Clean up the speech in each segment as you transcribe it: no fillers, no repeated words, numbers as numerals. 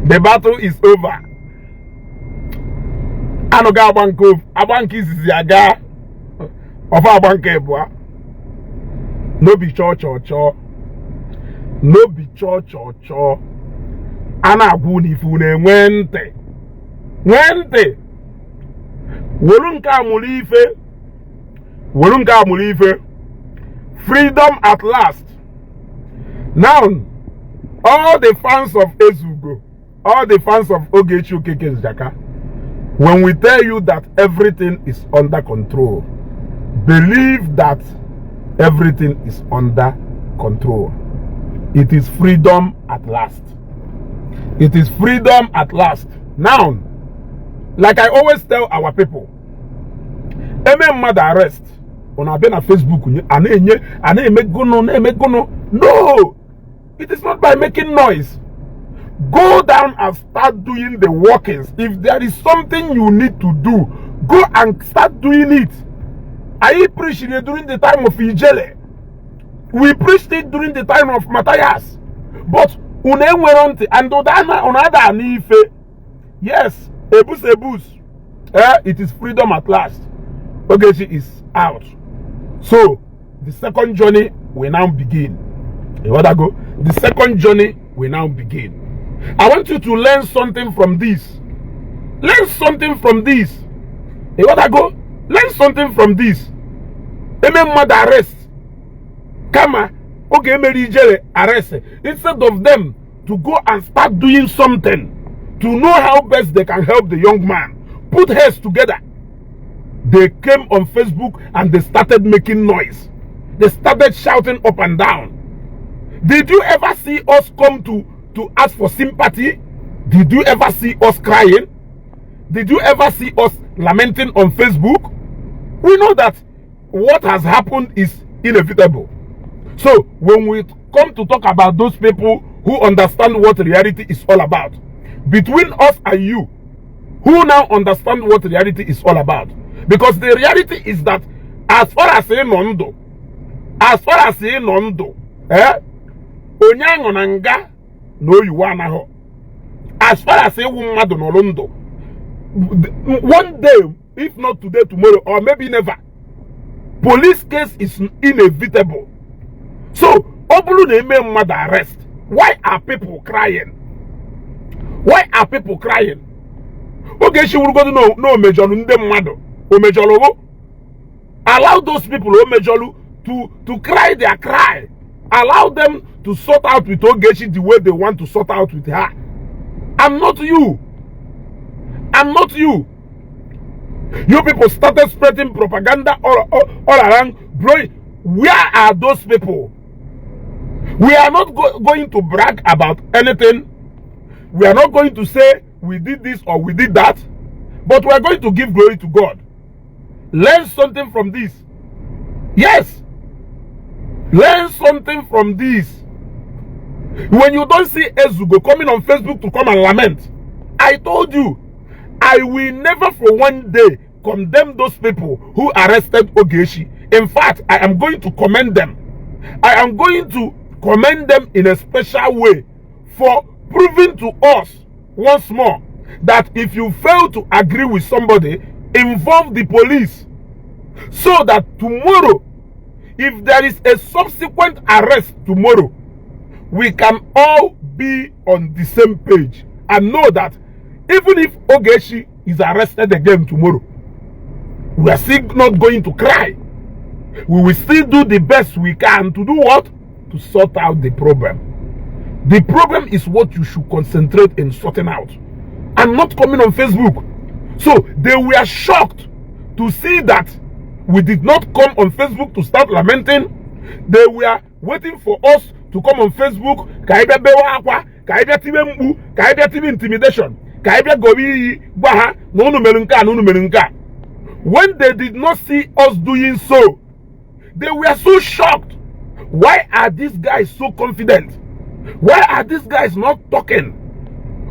The battle is over. Anoga abanki is yaga of abanke. No be cho. No be cho. Ana guni fune wente. Wolunka mulife. Freedom at last. Now, all the fans of Ezugo, all the fans of Ogechi Njaka, when we tell you that everything is under control, believe that everything is under control. It is freedom at last. It is freedom at last. Now, like I always tell our people, any mother arrest on our Facebook, no, it is not by making noise. Go down and start doing the workings. If there is something you need to do, go and start doing it. I preached it during the time of Ijele. We preached it during the time of Matthias. But yes, ebus. It is freedom at last. Ogechi is out. So the second journey will now begin. The second journey will now begin. I want you to learn something from this. Learn something from this. Learn something from this. Mother arrest. Kama, okay, arrest. Instead of them to go and start doing something to know how best they can help the young man, put heads together. They came on Facebook and they started making noise. They started shouting up and down. Did you ever see us come to ask for sympathy? Did you ever see us crying? Did you ever see us lamenting on Facebook? We know that what has happened is inevitable. So when we come to talk about those people who understand what reality is all about, between us and you, who now understand what reality is all about? Because the reality is that as far as nondo, onyangonanga no you wanna ho. As far as madu no londo, one day, if not today, tomorrow, or maybe never, police case is inevitable. So, obulu neme mother arrest. Why are people crying? Why are people crying? Okay, she will go to no majolu ndem mado. O majolu. Allow those people o majolu to cry their cry. Allow them to sort out with Ogechi the way they want to sort out with her. I'm not you. I'm not you. You people started spreading propaganda all around. Bro, where are those people? We are not going to brag about anything. We are not going to say we did this or we did that. But we are going to give glory to God. Learn something from this. Yes. Learn something from this. When you don't see Ezugo coming on Facebook to come and lament, I told you, I will never for one day condemn those people who arrested Ogechi. In fact, I am going to commend them. I am going to commend them in a special way for proving to us once more that if you fail to agree with somebody, involve the police, so that tomorrow, if there is a subsequent arrest tomorrow, we can all be on the same page and know that even if Ogechi is arrested again tomorrow, we are still not going to cry. We will still do the best we can to do what? To sort out the problem. The problem is what you should concentrate in sorting out and not coming on Facebook. So they were shocked to see that we did not come on Facebook to start lamenting. They were waiting for us to come on Facebook. Intimidation. When they did not see us doing so, they were so shocked. Why are these guys so confident? Why are these guys not talking?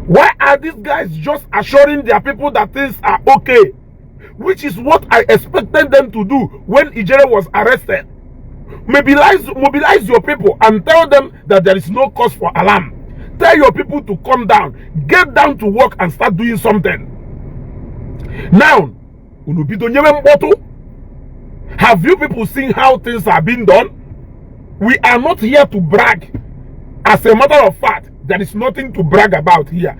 Why are these guys just assuring their people that things are okay? Which is what I expected them to do when Ijere was arrested. Mobilize your people and tell them that there is no cause for alarm. Tell your people to come down. Get down to work and start doing something. Now, have you people seen how things are being done? We are not here to brag. As a matter of fact, there is nothing to brag about here.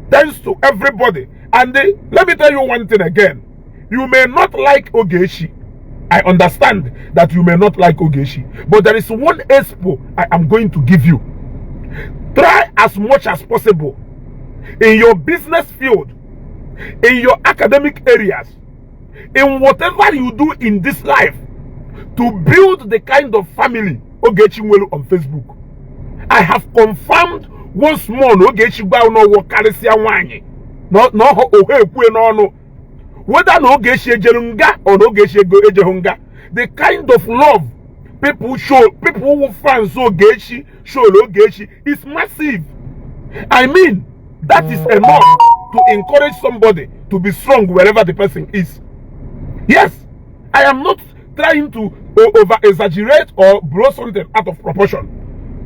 Thanks to everybody. And let me tell you one thing again. You may not like Ogechi. I understand that you may not like Ogechi. But there is one expo I am going to give you. Try as much as possible in your business field, in your academic areas, in whatever you do in this life, to build the kind of family Ogechi Nwelu on Facebook. I have confirmed once more Ogechi no wakarisia wanyi. No whether no Ogechi ejerunga or no Ogechi ejehunga, the kind of love people show, people who fans Ogechi show Ogechi is massive. I mean, that is enough to encourage somebody to be strong wherever the person is. Yes, I am not trying to over exaggerate or blow something out of proportion,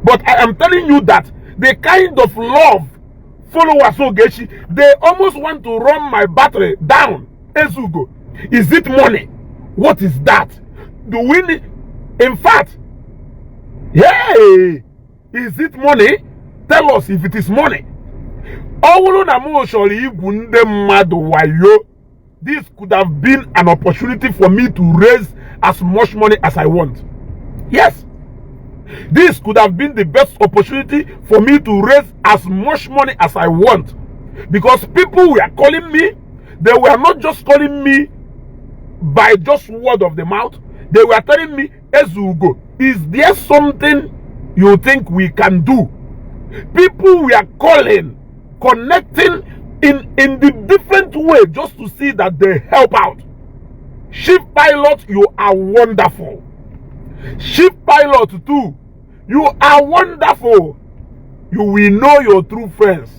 but I am telling you that the kind of love followers Ogechi, they almost want to run my battery down. Ezugo, is it money? What is that? Do we need? In fact, hey, is it money? Tell us if it is money. This could have been an opportunity for me to raise as much money as I want. Yes, this could have been the best opportunity for me to raise as much money as I want, because people were calling me. They were not just calling me by just word of the mouth. They were telling me, Ezugo, is there something you think we can do? People were calling, connecting in the different way just to see that they help out. Chief Pilot, you are wonderful. Chief Pilot too, you are wonderful. You will know your true friends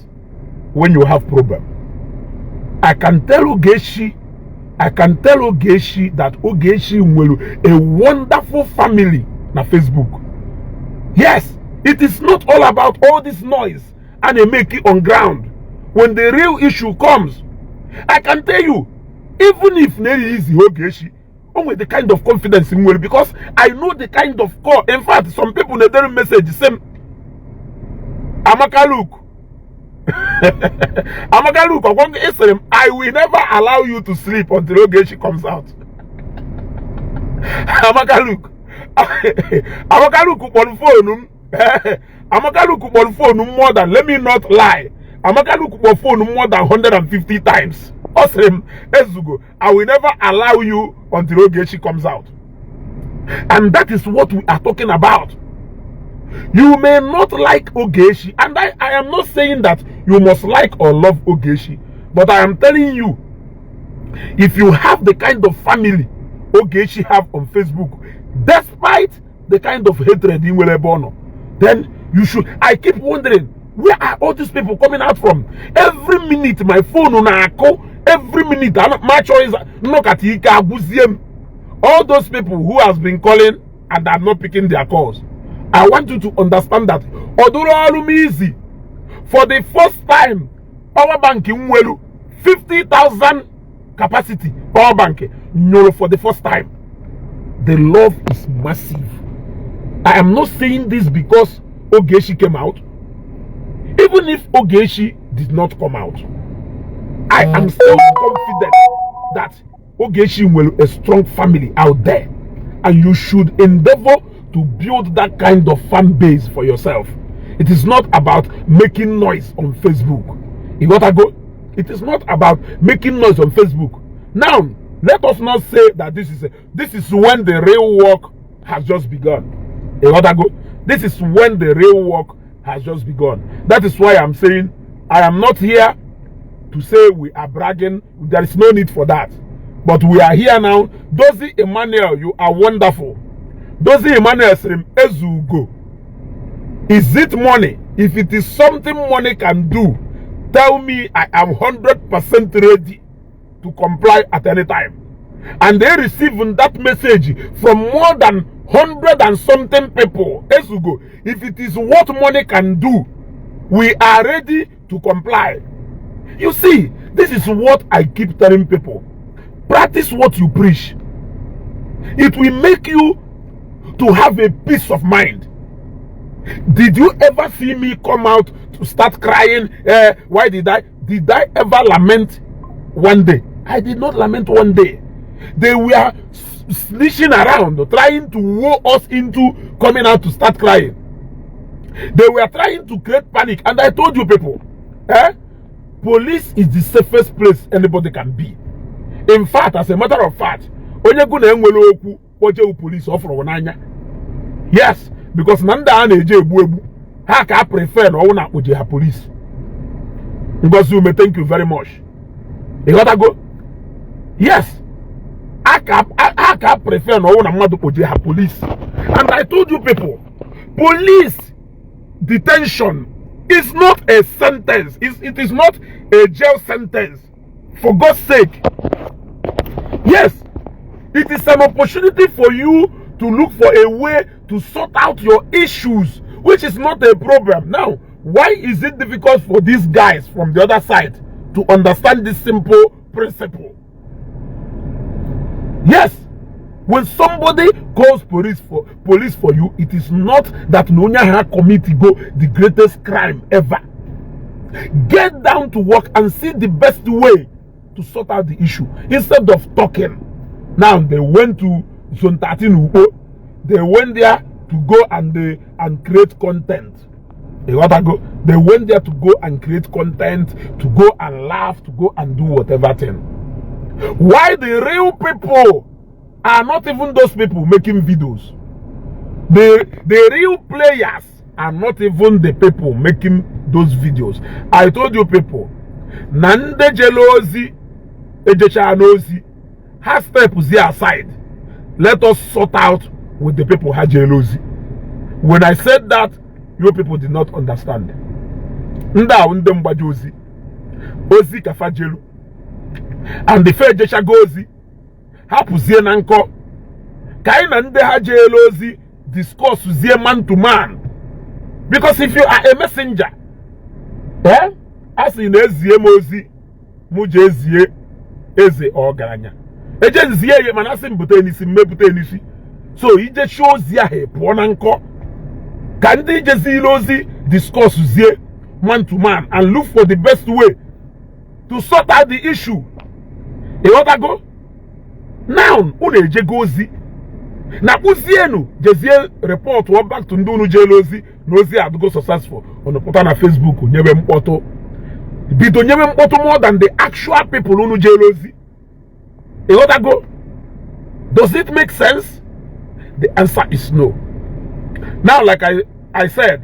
when you have problem. I can tell Ogechi that Ogechi Nwelu a wonderful family na Facebook. Yes, it is not all about all this noise and they make it on ground. When the real issue comes, I can tell you, even if Neri is Ogechi, only the kind of confidence in Nwelu, because I know the kind of call. In fact, some people in their message the same. Amaka look. Amaka look, I will never allow you to sleep until Ogechi comes out. Amaka look. Amaka look on phone. Amaka look on phone more than, let me not lie. Amaka look on phone more than 150 times. Awesome. Ezugo, I will never allow you until Ogechi comes out. And that is what we are talking about. You may not like Ogechi, and I am not saying that you must like or love Ogechi, but I am telling you, if you have the kind of family Ogechi have on Facebook, despite the kind of hatred in Welebono, then you should. I keep wondering, where are all these people coming out from? Every minute my phone on echo, every minute my choice look at all those people who has been calling and are not picking their calls. I want you to understand that easy. For the first time, power bank in Nwelu, 50,000 capacity power bank, for the first time. The love is massive. I am not saying this because Ogechi came out. Even if Ogechi did not come out, I am still confident that Ogechi will a strong family out there, and you should endeavor to build that kind of fan base for yourself. It is not about making noise on Facebook. You gotta go. It is not about making noise on Facebook. Now, let us not say that this is when the real work has just begun. You gotta go. This is when the real work has just begun. That is why I'm saying I am not here to say we are bragging. There is no need for that. But we are here now. Dozie Emmanuel, you are wonderful. Dozie Emmanuel Srim Ezugo. Is it money? If it is something money can do, tell me. I am 100% ready to comply at any time. And they received that message from more than 100 and something people. Ezugo, if it is what money can do, We are ready to comply. You see, this is what I keep telling people. Practice what you preach. It will make you to have a peace of mind. Did you ever see me come out to start crying? Why did I ever lament one day? I did not lament one day. They were slishing around, trying to woo us into coming out to start crying. They were trying to create panic. And I told you people, police is the safest place anybody can be. In fact, as a matter of fact, police offer. Yes, because Nanda I prefer no police. Because you may thank you very much. You gotta go? Yes. I can prefer no police. And I told you people, police detention is not a sentence. It is not a jail sentence. For God's sake. Yes. It is an opportunity for you to look for a way to sort out your issues, which is not a problem. Now, why is it difficult for these guys from the other side to understand this simple principle? Yes, when somebody calls police for you, it is not that Nonya committee go the greatest crime ever. Get down to work and see the best way to sort out the issue instead of talking. Now they went to Zone 13 Upo. They went there to go and create content. They went there to go and create content, to go and laugh, to go and do whatever thing. Why the real people are not even those people making videos? The real players are not even the people making those videos. I told you people, Nande jealousy, Ejecha anozi, has steps there aside. Let us sort out with the people who have jealousy. When I said that, you people did not understand. Nda undem bajozi, ozi kafa jelu, and the fair jesha gozi, hapuzie nanko, kaina nde ha jealousy discuss zie man to man. Because if you are a messenger, as in ezie mozi, muje ezie eze ogaranya. Eje zie ye manase mbute enisi mbute enisi. So he just shows ya he nanko. Can they just discuss zie man to man and look for the best way to sort out the issue? You want to go? Now, une je gozi. Na uzienu jezie report one back to ndunu jealousy nozi adugo successful on the portal na Facebook nyebe mpoto. Bito nyebe mpoto more than the actual people unu jealousy. You want to go? Does it make sense? The answer is no. Now, like I said,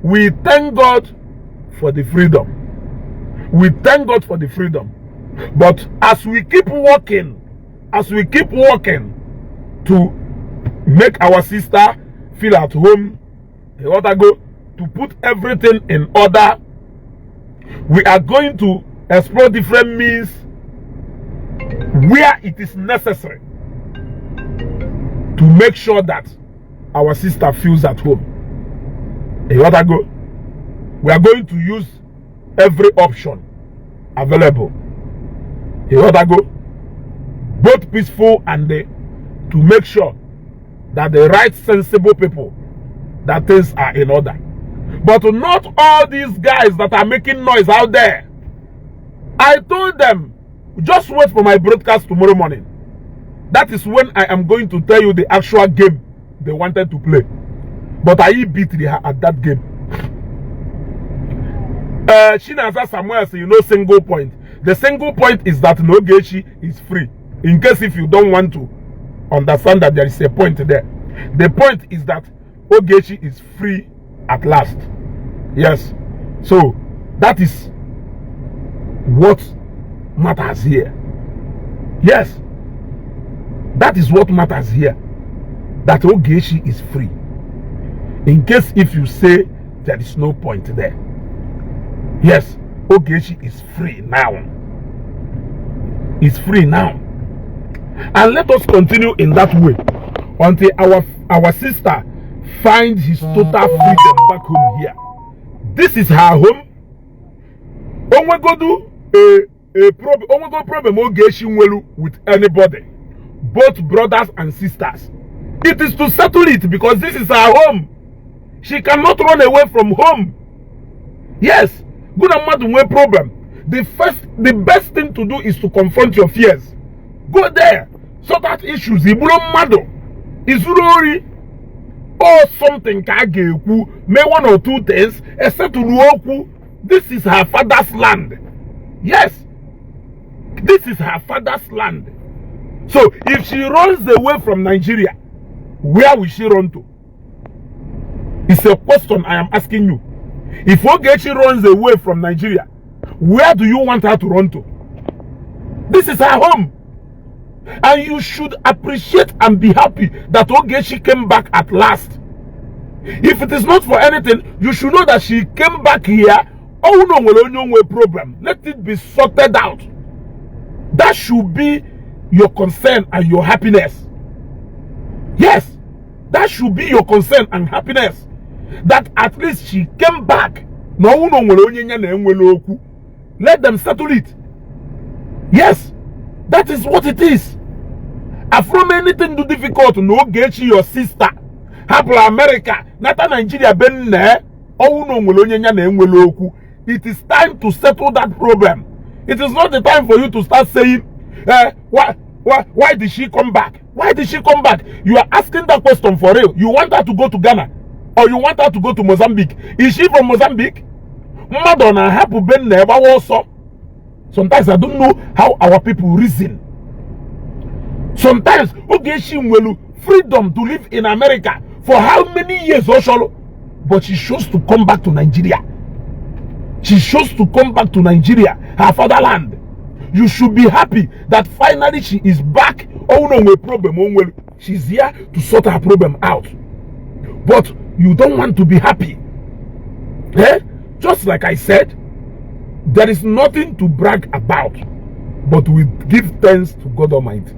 we thank God for the freedom. We thank God for the freedom. But as we keep working to make our sister feel at home, to put everything in order, we are going to explore different means where it is necessary to make sure that our sister feels at home. We are going to use every option available. Both peaceful and to make sure that the right sensible people, that things are in order. But not all these guys that are making noise out there. I told them, just wait for my broadcast tomorrow morning. That is when I am going to tell you the actual game they wanted to play. But I beat her at that game. Shinaza Samuel says, single point. The single point is that Ogechi is free. In case if you don't want to understand that there is a point there. The point is that Ogechi is free at last. Yes. So that is what matters here. Yes. That is what matters here. That Ogechi is free. In case if you say there is no point there. Yes, Ogechi is free now. It's free now. And let us continue in that way until our sister finds his total freedom back home here. This is her home. Onwegodu problem Ogechi nwelu with anybody, both brothers and sisters. It is to settle it because this is her home. She cannot run away from home. Yes, good and mad no problem. The best thing to do is to confront your fears. Go there, sort out issues. Ibulo mado, izurori, or something kageku, may 1 or 2 things, except to ruoku. This is her father's land. Yes, this is her father's land. So if she runs away from Nigeria, where will she run to? It's a question I am asking you. If Ogechi runs away from Nigeria, where do you want her to run to? This is her home. And you should appreciate and be happy that Ogechi came back at last. If it is not for anything, you should know that she came back here. Oh no, problem. Let it be sorted out. That should be your concern and your happiness. Yes, that should be your concern and happiness. That at least she came back. Let them settle it. Yes, that is what it is. From anything too difficult, no Ogechi your sister. Habla America, not Nigeria ben ne. It is time to settle that problem. It is not the time for you to start saying, why did she come back? Why did she come back? You are asking that question for real. You want her to go to Ghana? Or you want her to go to Mozambique? Is she from Mozambique? Madonna hapu ben never also. Sometimes I don't know how our people reason. Sometimes Ogechi nwelu freedom to live in America for how many years or but she chose to come back to Nigeria. She chose to come back to Nigeria, her fatherland. You should be happy that finally she is back. Oh no, problem. She's here to sort her problem out. But you don't want to be happy. Eh? Just like I said, there is nothing to brag about, but we give thanks to God Almighty.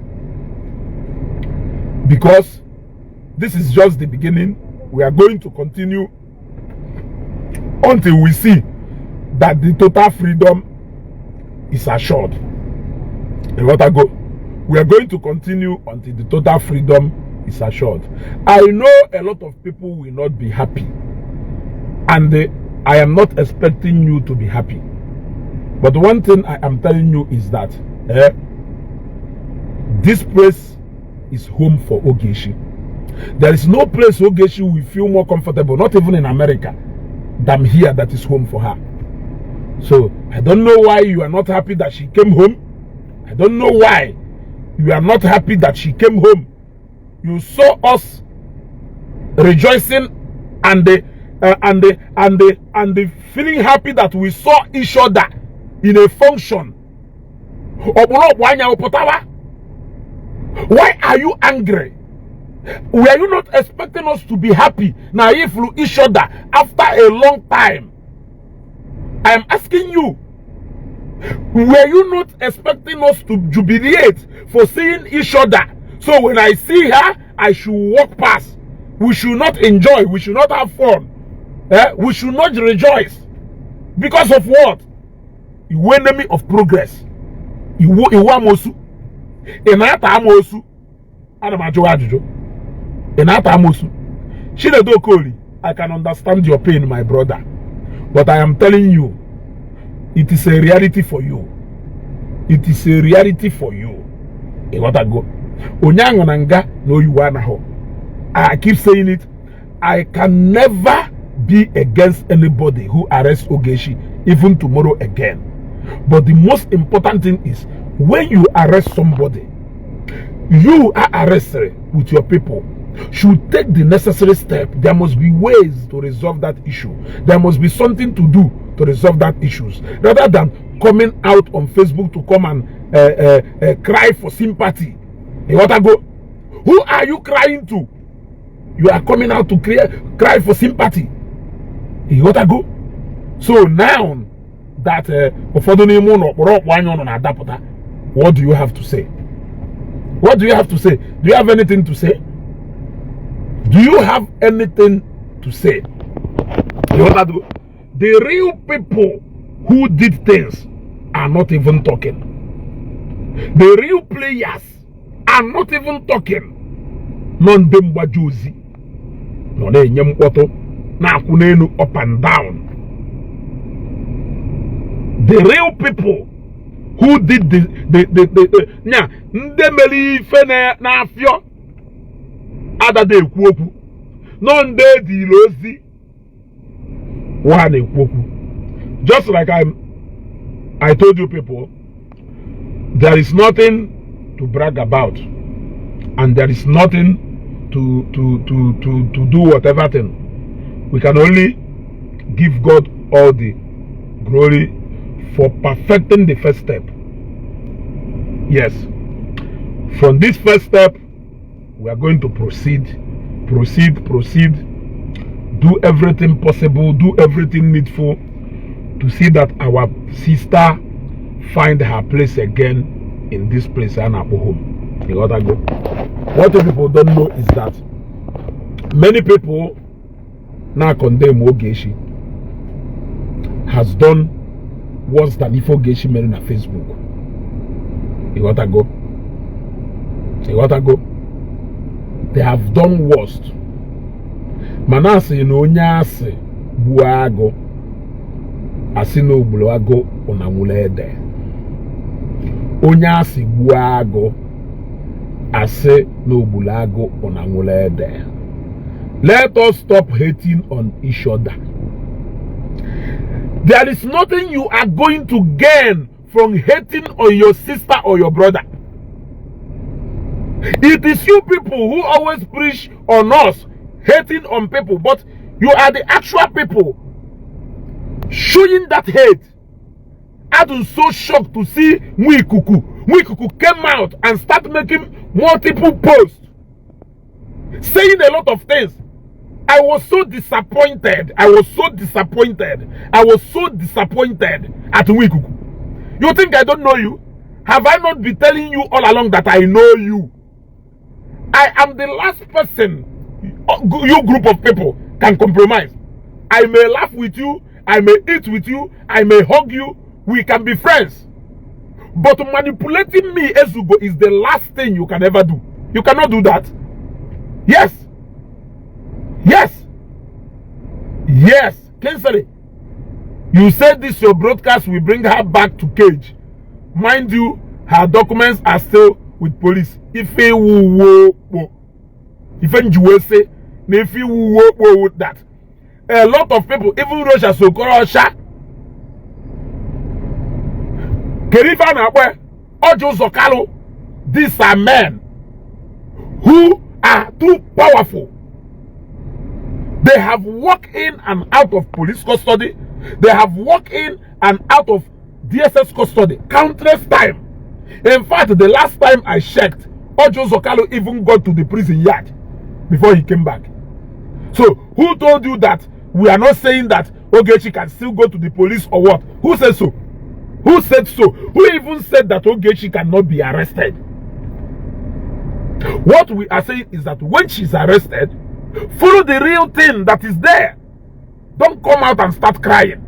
Because this is just the beginning. We are going to continue until we see that the total freedom is assured. We are going to continue until the total freedom is assured. I know a lot of people will not be happy, and I am not expecting you to be happy. But one thing I am telling you is that this place is home for Ogechi. There is no place Ogechi will feel more comfortable, not even in America, than here that is home for her. So I don't know why you are not happy that she came home. I don't know why you are not happy that she came home. You saw us rejoicing and feeling happy that we saw each other in a function. Why are you angry? Were you not expecting us to be happy now if we each other after a long time? I am asking you, were you not expecting us to jubilate for seeing each other? So when I see her, I should walk past. We should not enjoy. We should not have fun. We should not rejoice. Because of what? You enemy of progress. You amosu. Enata amosu. Adamajo ajujo. Enata amosu. Shinedo Koli, I can understand your pain, my brother. But I am telling you, it is a reality for you. It is a reality for you. I keep saying it. I can never be against anybody who arrests Ogechi, even tomorrow again. But the most important thing is, when you arrest somebody, you are arrested with your people. Should take the necessary step. There must be ways to resolve that issue. There must be something to do to resolve that issues, rather than coming out on Facebook to come and cry for sympathy. Who are you crying to? You are coming out to cry for sympathy. So now that what do you have to say? What do you have to say? Do you have anything to say? Do you have anything to say? the real people who did things are not even talking. The real players are not even talking. Non demba jozi. No ne nyempoto na kunenu up and down. The real people who did the nya ndemeli fene na afio adade ekwoku no nde di lozi one ekwoku. Just like I told you people, there is nothing to brag about, and there is nothing to do whatever thing. We can only give God all the glory for perfecting the first step. Yes, from this first step we are going to proceed, do everything possible, do everything needful to see that our sister find her place again in this place and our home. What people don't know is that many people now condemn Ogechi has done worse than if Ogechi made on Facebook. They have done worse. Manasi no nyase buago asino buago onamulede. Onyasi buago ase no bulago onamulede. Let us stop hating on each other. There is nothing you are going to gain from hating on your sister or your brother. It is you people who always preach on us hating on people, but you are the actual people showing that hate. I was so shocked to see Mwikuku. Mwikuku came out and started making multiple posts saying a lot of things. I was so disappointed. I was so disappointed at Mwikuku. You think I don't know you? Have I not been telling you all along that I know you? I am the last person you group of people can compromise. I may laugh with you, I may eat with you, I may hug you, we can be friends. But manipulating me, Ezugo, is the last thing you can ever do. You cannot do that. Yes. Kensale, you said this your broadcast will bring her back to cage. Mind you, her documents are still with police. If you say with that, a lot of people, even Russia, Sokorosha, Kerifan Abwe, Ojo Zokalo, these are men who are too powerful. They have walked in and out of police custody. They have walked in and out of DSS custody countless times. In fact, the last time I checked, Ojo Zokalo even got to the prison yard before he came back. So, who told you that we are not saying that Ogechi can still go to the police or what? Who said so? Who said so? Who even said that Ogechi cannot be arrested? What we are saying is that when she's arrested, follow the real thing that is there. Don't come out and start crying.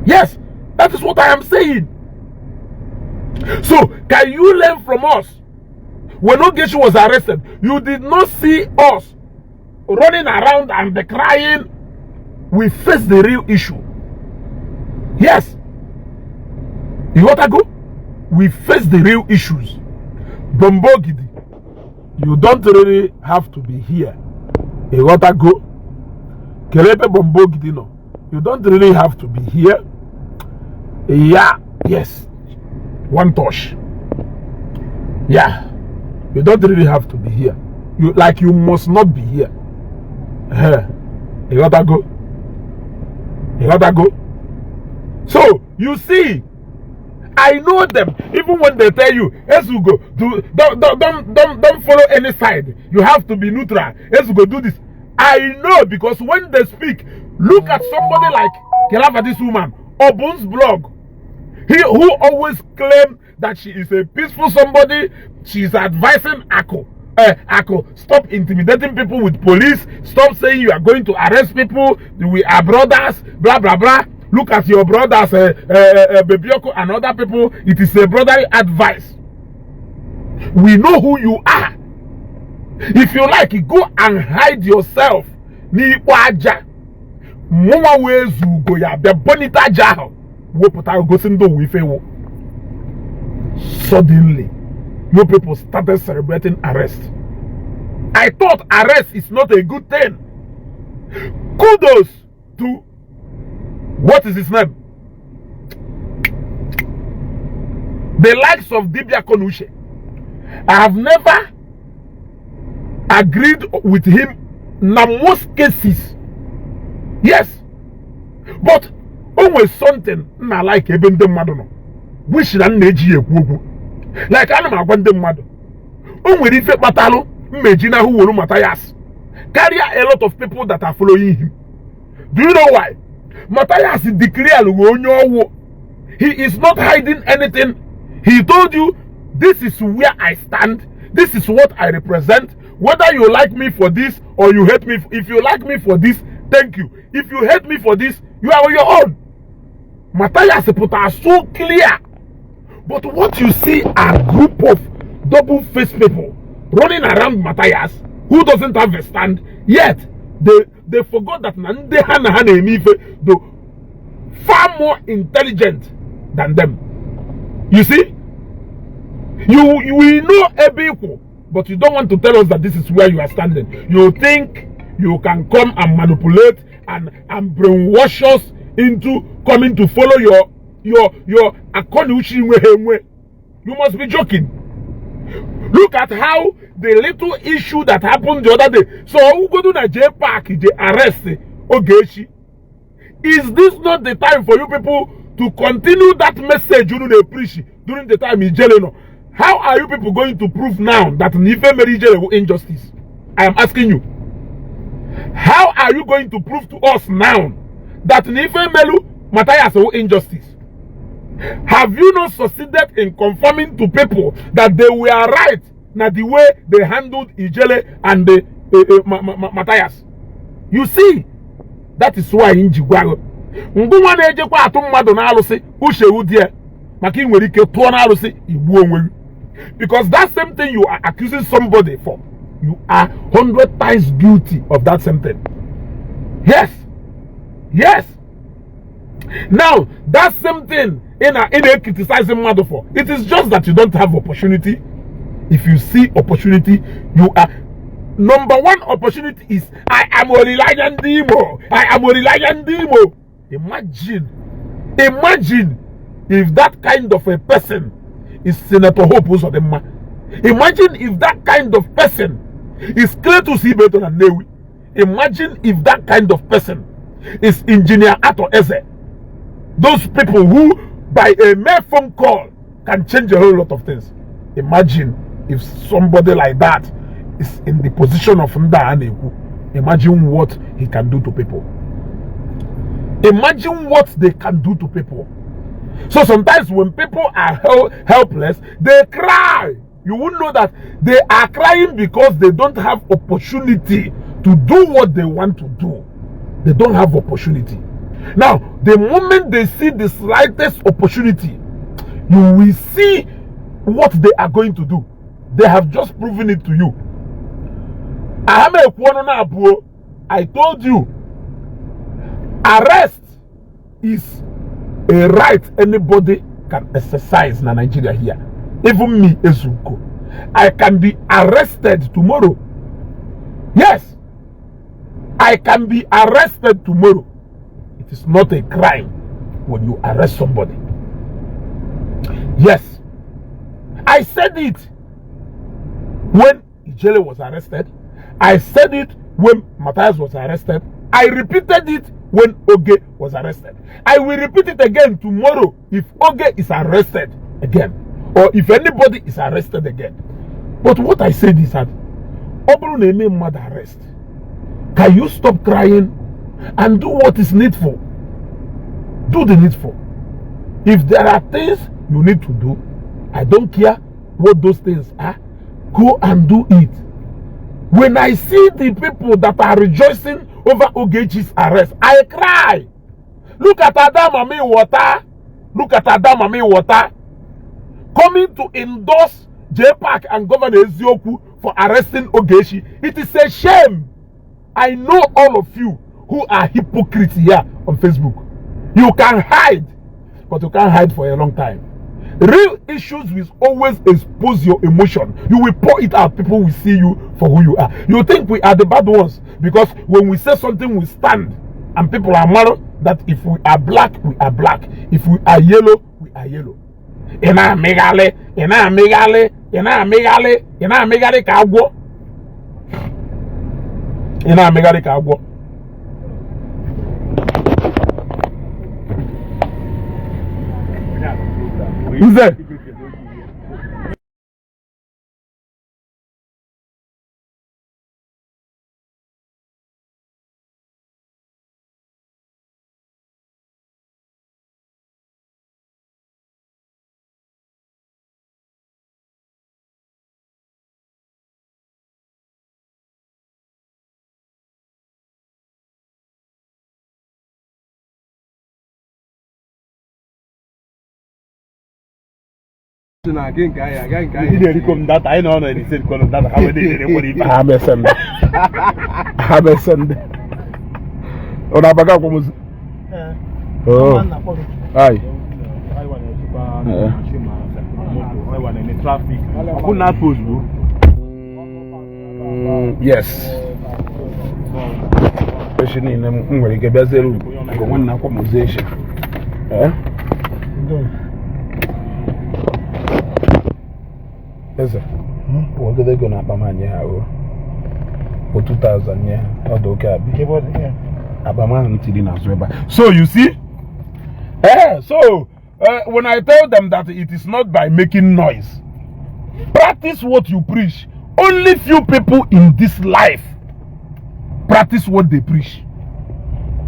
Yes, that is what I am saying. So, can you learn from us? When Ogechi was arrested, you did not see us running around and crying. We face the real issue. Yes. You got to go? We face the real issues. Bombogidi, you don't really have to be here. You got to go? Kerepe Bombogidi, no. You don't really have to be here. Yeah, yes. One touch. Yeah. You don't really have to be here. You must not be here. You gotta go. You gotta go. So you see, I know them. Even when they tell you, Esugo, don't follow any side. You have to be neutral. Esugo, do this. I know, because when they speak, look at somebody like Kelava, this woman, Obun's blog. Who always claim that she is a peaceful somebody. She's advising stop intimidating people with police. Stop saying you are going to arrest people. We are brothers. Blah blah blah. Look at your brothers, Bebioko and other people. It is a brotherly advice. We know who you are. If you like, go and hide yourself. Ni waja. Mwa wezu go ya be bonita jaho. Wo puta go sindo wife wo. Suddenly, you people started celebrating arrest. I thought arrest is not a good thing. Kudos to, what is his name? The likes of Dibia Konushe. I have never agreed with him in most cases. Yes. But always something I like even the madonna. Wish that neji ekwu. Like I am agwa ndị mmadụ. O nwere ife kpatalụ mmejina who wolu Matthias. Carry a lot of people that are following him. Do you know why? Matthias declared onye owo. He is not hiding anything. He told you, this is where I stand. This is what I represent. Whether you like me for this or you hate me. If you like me for this, thank you. If you hate me for this, you are on your own. Matthias put us so clear. But what you see are a group of double-faced people running around Matthias who doesn't have a stand. Yet they forgot that though far more intelligent than them. You see, we know every equal, but you don't want to tell us that this is where you are standing. You think you can come and manipulate and brainwash us into coming to follow your Akonuchi. You must be joking. Look at how the little issue that happened the other day. So who go to the jail park, they arrest Ogechi. Is this not the time for you people to continue that message you know they preach during the time in jail? How are you people going to prove now that Nife Mary jail injustice? I am asking you. How are you going to prove to us now that Nife Melu Matthias injustice? Have you not succeeded in confirming to people that they were right na the way they handled Ijele and the Matthias? You see, that is why in Jigwago. Nguma na ejekwa atu mmadu na alusi ushe udie maka inwere ike tuo na alusi igbu onwe. Because that same thing you are accusing somebody for, you are 100 times guilty of that same thing. Yes. Yes. Now, that same thing in a criticizing mother for, it is just that you don't have opportunity. If you see opportunity, you are number one opportunity is I am a reliant demo. I am a reliant demo. Imagine if that kind of a person is Senator Hope Uzodinma. Imagine if that kind of person is Cletus Ibeton and Newi. Imagine if that kind of person is Engineer Ato Eze. Those people who, by a mere phone call, can change a whole lot of things. Imagine if somebody like that is in the position of Nda Aneku. Imagine what he can do to people. Imagine what they can do to people. So sometimes when people are helpless, they cry. You won't know that they are crying because they don't have opportunity to do what they want to do. They don't have opportunity. Now, the moment they see the slightest opportunity, you will see what they are going to do. They have just proven it to you. I told you, arrest is a right anybody can exercise in Nigeria here. Even me, Ezuko. I can be arrested tomorrow. Yes. I can be arrested tomorrow. It is not a crime when you arrest somebody. Yes. I said it when Ijele was arrested. I said it when Matthias was arrested. I repeated it when Oge was arrested. I will repeat it again tomorrow if Oge is arrested again. Or if anybody is arrested again. But what I said is that Obru name mother arrest. Can you stop crying and do what is needful? Do the needful. If there are things you need to do, I don't care what those things are, go and do it. When I see the people that are rejoicing over Ogechi's arrest, I cry. Look at Adamami Water. Look at Adamami Water coming to endorse J-Park and Governor Ezioku for arresting Ogechi. It is a shame. I know all of you who are hypocrites here on Facebook. You can hide, but you can't hide for a long time. Real issues will always expose your emotion. You will pour it out. People will see you for who you are. You think we are the bad ones because when we say something, we stand. And people are mad that if we are black, we are black. If we are yellow, we are yellow. Ina megale kagwo. Ina megale kagwo. Nze. Again, I come that I know any said column that how they Have a Sunday. Have a Sunday. Or Abaga was. Oh, aye. I want any traffic. Who not post, bro? Yes. Especially in them where you get better one accommodation. Yes, sir. What are they going to have for 2000? Yeah, not okay. So you see, when I tell them that it is not by making noise, practice what you preach. Only few people in this life practice what they preach.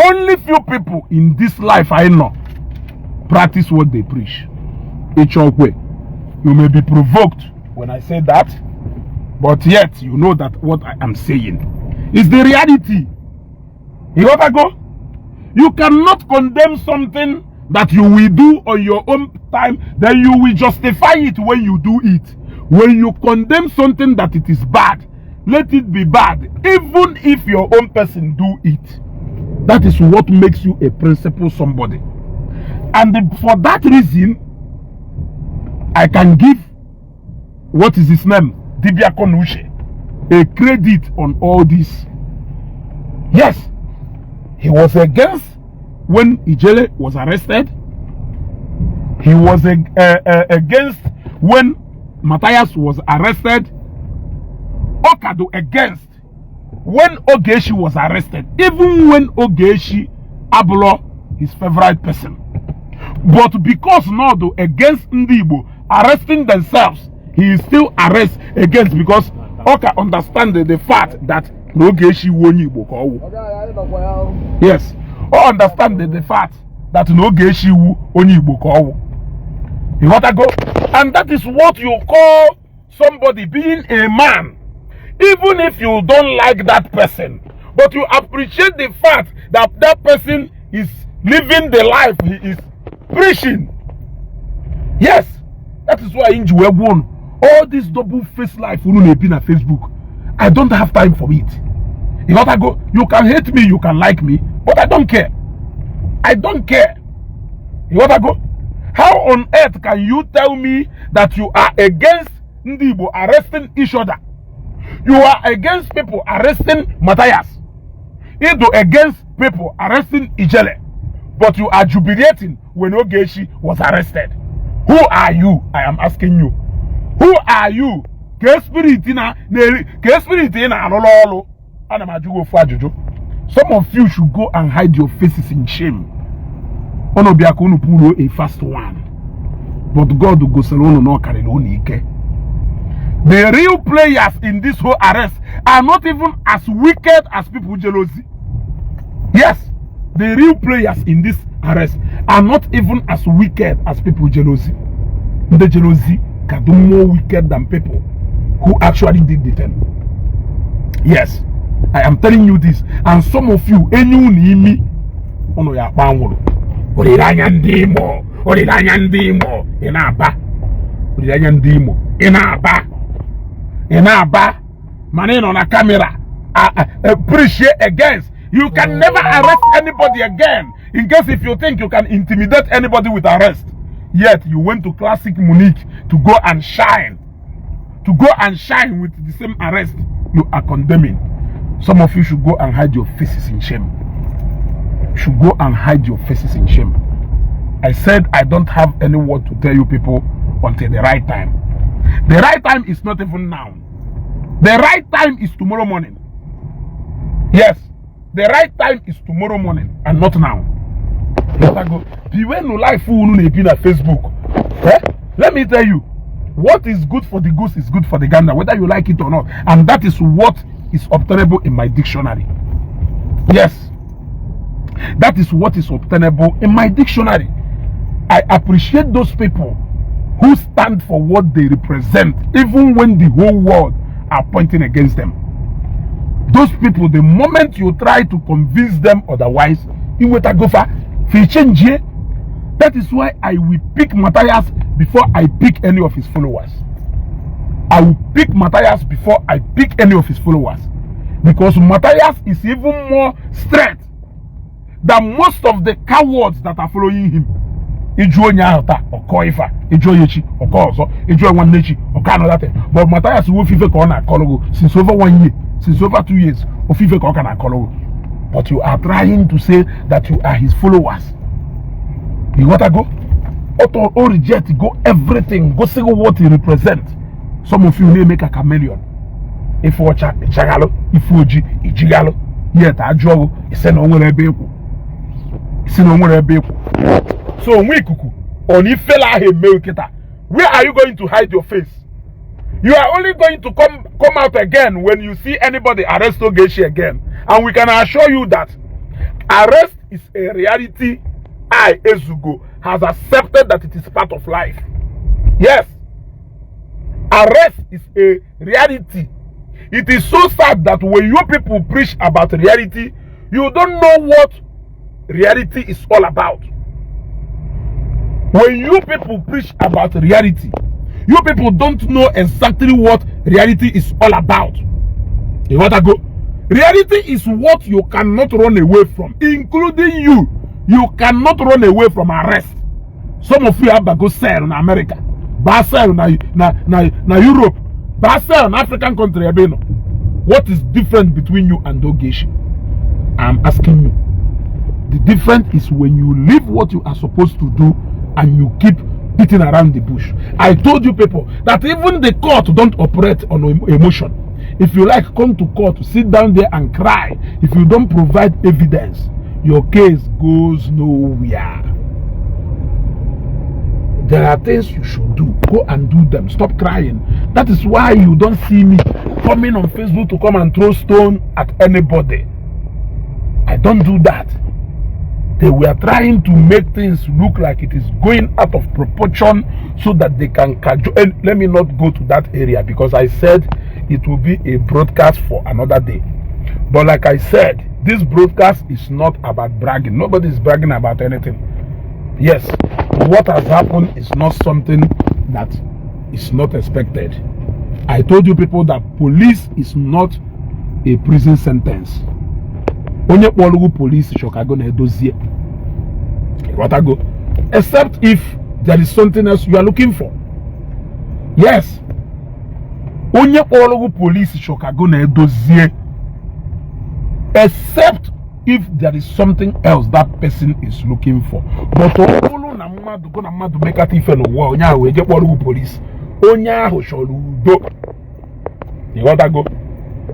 Only few people in this life I know practice what they preach. It's your way. You may be provoked when I say that, but yet you know that what I am saying is the reality. You gotta go. You cannot condemn something that you will do on your own time, then you will justify it when you do it. When you condemn something that it is bad, let it be bad, even if your own person do it. That is what makes you a principled somebody. And for that reason, I can give what is his name? Dibia Konushe. A credit on all this. Yes, he was against when Ijele was arrested. He was against when Matthias was arrested. Okado against when Ogechi was arrested. Even when Ogechi Abulo, his favorite person. But because Nodo against Ndibo arresting themselves, he is still arrest against because Oka understand the fact that Ogechi won Igbo. Yes, or understand the fact that Ogechi won Igbo. You want to go, and that is what you call somebody being a man. Even if you don't like that person, but you appreciate the fact that that person is living the life he is preaching. Yes, that is why in Juwebon, all this double-faced life will not be on Facebook. I don't have time for it. You gotta go. You can hate me, you can like me, but I don't care. I don't care. You gotta go. How on earth can you tell me that you are against Ndibo arresting each other? You are against people arresting Matthias. You against people arresting Ijele. But you are jubilating when Ogechi was arrested. Who are you? I am asking you. Who are you? Some of you should go and hide your faces in shame. A fast one. But God will go salon no carry no ike. The real players in this whole arrest are not even as wicked as people jealousy. Yes, the real players in this arrest are not even as wicked as people jealousy. The jealousy can do more wicked than people who actually did the thing. Yes, I am telling you this, and some of you, me, ono ya panwolo. Olilanya ndimo, inaba. Olilanya ndimo, inaba. Maneno on a camera. Appreciate against. You can never arrest anybody again. In case if you think you can intimidate anybody with arrest. Yet you went to Classic Munich to go and shine. To go and shine with the same arrest. You are condemning. Some of you should go and hide your faces in shame. Should go and hide your faces in shame. I said I don't have any word to tell you people until the right time. The right time is not even now. The right time is tomorrow morning. Yes, the right time is tomorrow morning and not now. Let me go. Beware no life fool no be na Facebook. Let me tell you, what is good for the goose is good for the gander, whether you like it or not. And that is what is obtainable in my dictionary. Yes, that is what is obtainable in my dictionary. I appreciate those people who stand for what they represent, even when the whole world are pointing against them. Those people, the moment you try to convince them otherwise, you will go for change. That is why I will pick Matthias before I pick any of his followers. I will pick Matthias before I pick any of his followers. Because Matthias is even more straight than most of the cowards that are following him. Ijo Nyata or Koifa, Ijo Yechi or Koso, Ijo Wanechi or Canada. But Matthias will FIFA Kona Kologo since over 1 year, since over 2 years, or FIFA Kona Kologo. But you are trying to say that you are his followers. You want to go? Or reject, go everything, go see what he represents. Some of you may make a chameleon. If you watch Chagalo, if you Ijigalo, yet I draw, it's an only vehicle. It's an only vehicle. So we kuku on ifela he meuketa. Where are you going to hide your face? You are only going to come out again when you see anybody arrest Ogechi again. And we can assure you that arrest is a reality. I, Ezugo, has accepted that it is part of life. Yes. Arrest is a reality. It is so sad that when you people preach about reality, you don't know what reality is all about. When you people preach about reality, you people don't know exactly what reality is all about. You want to go? Reality is what you cannot run away from, including you. You cannot run away from arrest. Some of you have to go sell in America, sell na Europe, sell in African country. What is different between you and Ogechi? I'm asking you. The difference is when you leave what you are supposed to do and you keep beating around the bush. I told you people that even the court don't operate on emotion. If you like, come to court, sit down there and cry. If you don't provide evidence, your case goes nowhere. There are things you should do. Go and do them. Stop crying. That is why you don't see me coming on Facebook to come and throw stone at anybody. I don't do that. They were trying to make things look like it is going out of proportion so that they can cajole. And let me not go to that area because I said it will be a broadcast for another day. But like I said, this broadcast is not about bragging. Nobody is bragging about anything. Yes, what has happened is not something that is not expected. I told you people that police is not a prison sentence. Onye kpọrọ police shokago na edozie. What I go? Except if there is something else you are looking for. Yes. Onye kpọrọ police shokago na edozie. Except if there is something else that person is looking for. But all na mmadụ go na mmadụ make at ife no wa onye ahụ eje kpọrọ police. Onye ahụ chọrọ udo. You want to go?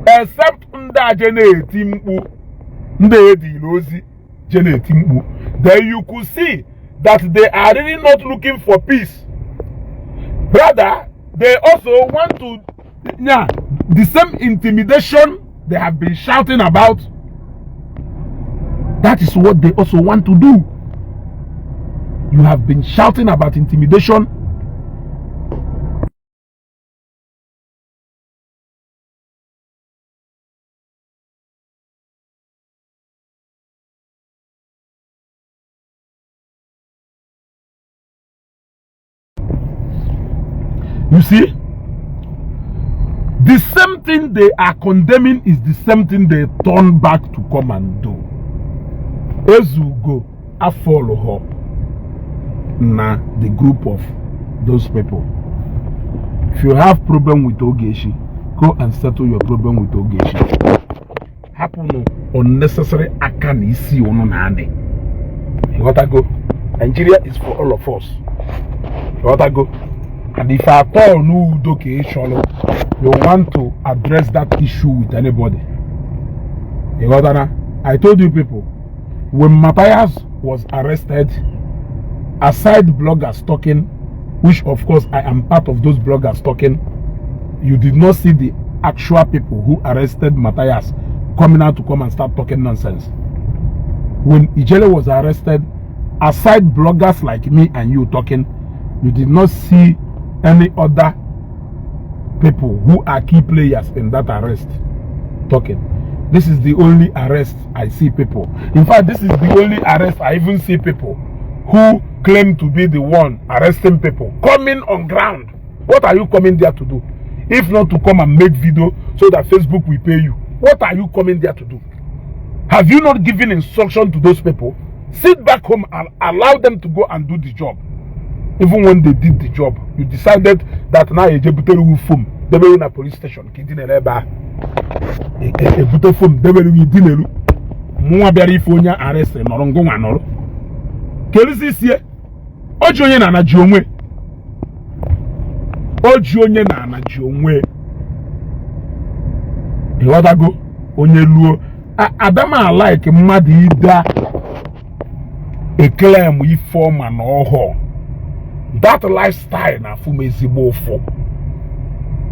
Except ndị aje na-eti mkpu. Then you could see that they are really not looking for peace. Rather, they also want to, the same intimidation they have been shouting about. That is what they also want to do. You have been shouting about intimidation. You see, the same thing they are condemning is the same thing they turn back to come and do. As you go, I follow her. Now, the group of those people. If you have problem with Ogechi, go and settle your problem with Ogechi. Happen unnecessary akani isi ono nane. You gotta go. Nigeria is for all of us. You gotta go. And if at all no doke sholo, you want to address that issue with anybody. You gotta know. I told you people, when Matthias was arrested, aside bloggers talking, which of course I am part of those bloggers talking, you did not see the actual people who arrested Matthias coming out to come and start talking nonsense. When Ijele was arrested, aside bloggers like me and you talking, you did not see any other people who are key players in that arrest talking. This is the only arrest I see people. In fact, this is the only arrest I even see people who claim to be the one arresting people coming on ground. What are you coming there to do? If not to come and make video so that Facebook will pay you. What are you coming there to do? Have you not given instruction to those people? Sit back home and allow them to go and do the job. Even when they did the job, you decided that now a jebuteru foam, they were in a police station. A buto foam, they were in dinner. Mua berry fonia arrest and Norongo Manolo. Kelisi here. Ojoye na Jomwe. Ojoye na Jomwe. You want to go? Onye luo. Adama like Madida. A claim we form an oho. That lifestyle na fumezibo for.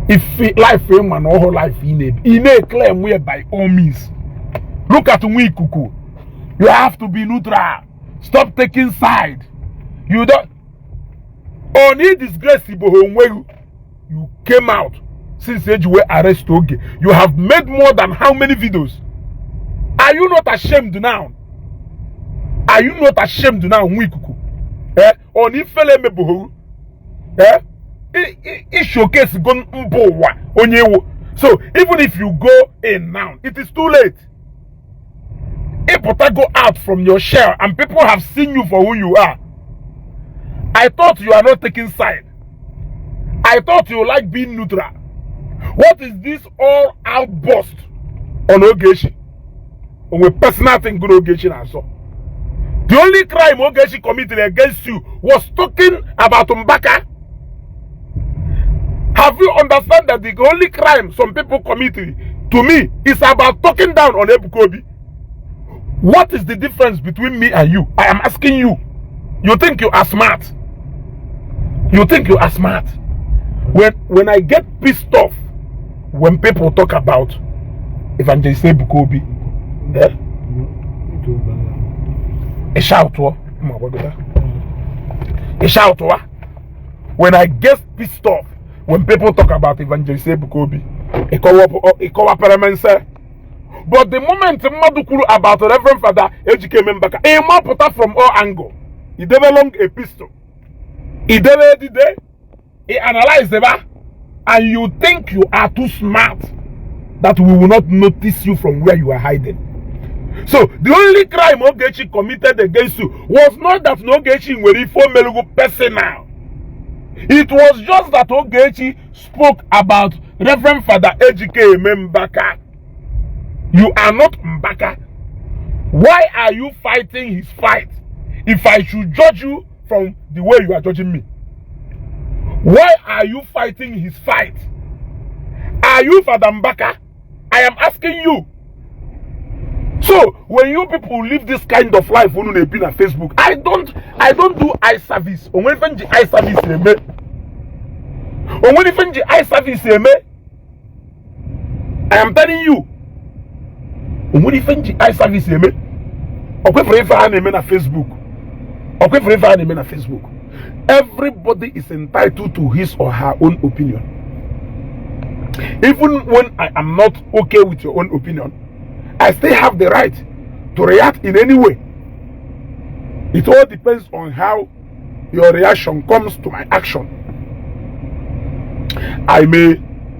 If life man or life in a claim we by all means. Look at me, Kuku. You have to be neutral. Stop taking side. You don't only disgrace when you came out since you were arrested. You have made more than how many videos? Are you not ashamed now? Are you not ashamed now, Kuku? Only fele me bohu. It showcase gun mbowa onyewo. So even if you go in now, it is too late. If you go out from your shell and people have seen you for who you are, I thought you are not taking side. I thought you like being neutral. What is this all outburst on Ogechi? On a personal thing, good Ogechi and so. The only crime Ogechi committed against you was talking about Mbaka. Have you understand that the only crime some people committed to me is about talking down on Ebukobi? What is the difference between me and you? I am asking you. You think you are smart? You think you are smart? When I get pissed off when people talk about Evangelist Ebukobi, a shout, a shout. When I get pissed off when people talk about Evangelist Ebukobi, but the moment Madukuru about Reverend Father Ogechi Njaka, a man put up from all angles. He developed a pistol. He developed it. He analyzed it, and you think you are too smart that we will not notice you from where you are hiding. So the only crime Ogechi committed against you was not that Ogechi were informal personal. It was just that Ogechi spoke about Reverend Father Ogechi Njaka. You are not Mbaka. Why are you fighting his fight if I should judge you from the way you are judging me? Why are you fighting his fight? Are you Father Mbaka? I am asking you. So when you people live this kind of life on Facebook, I don't do eye service. On when the eye service I am telling you. When you find eye service Facebook. Everybody is entitled to his or her own opinion. Even when I am not okay with your own opinion, I still have the right to react in any way. It all depends on how your reaction comes to my action. I may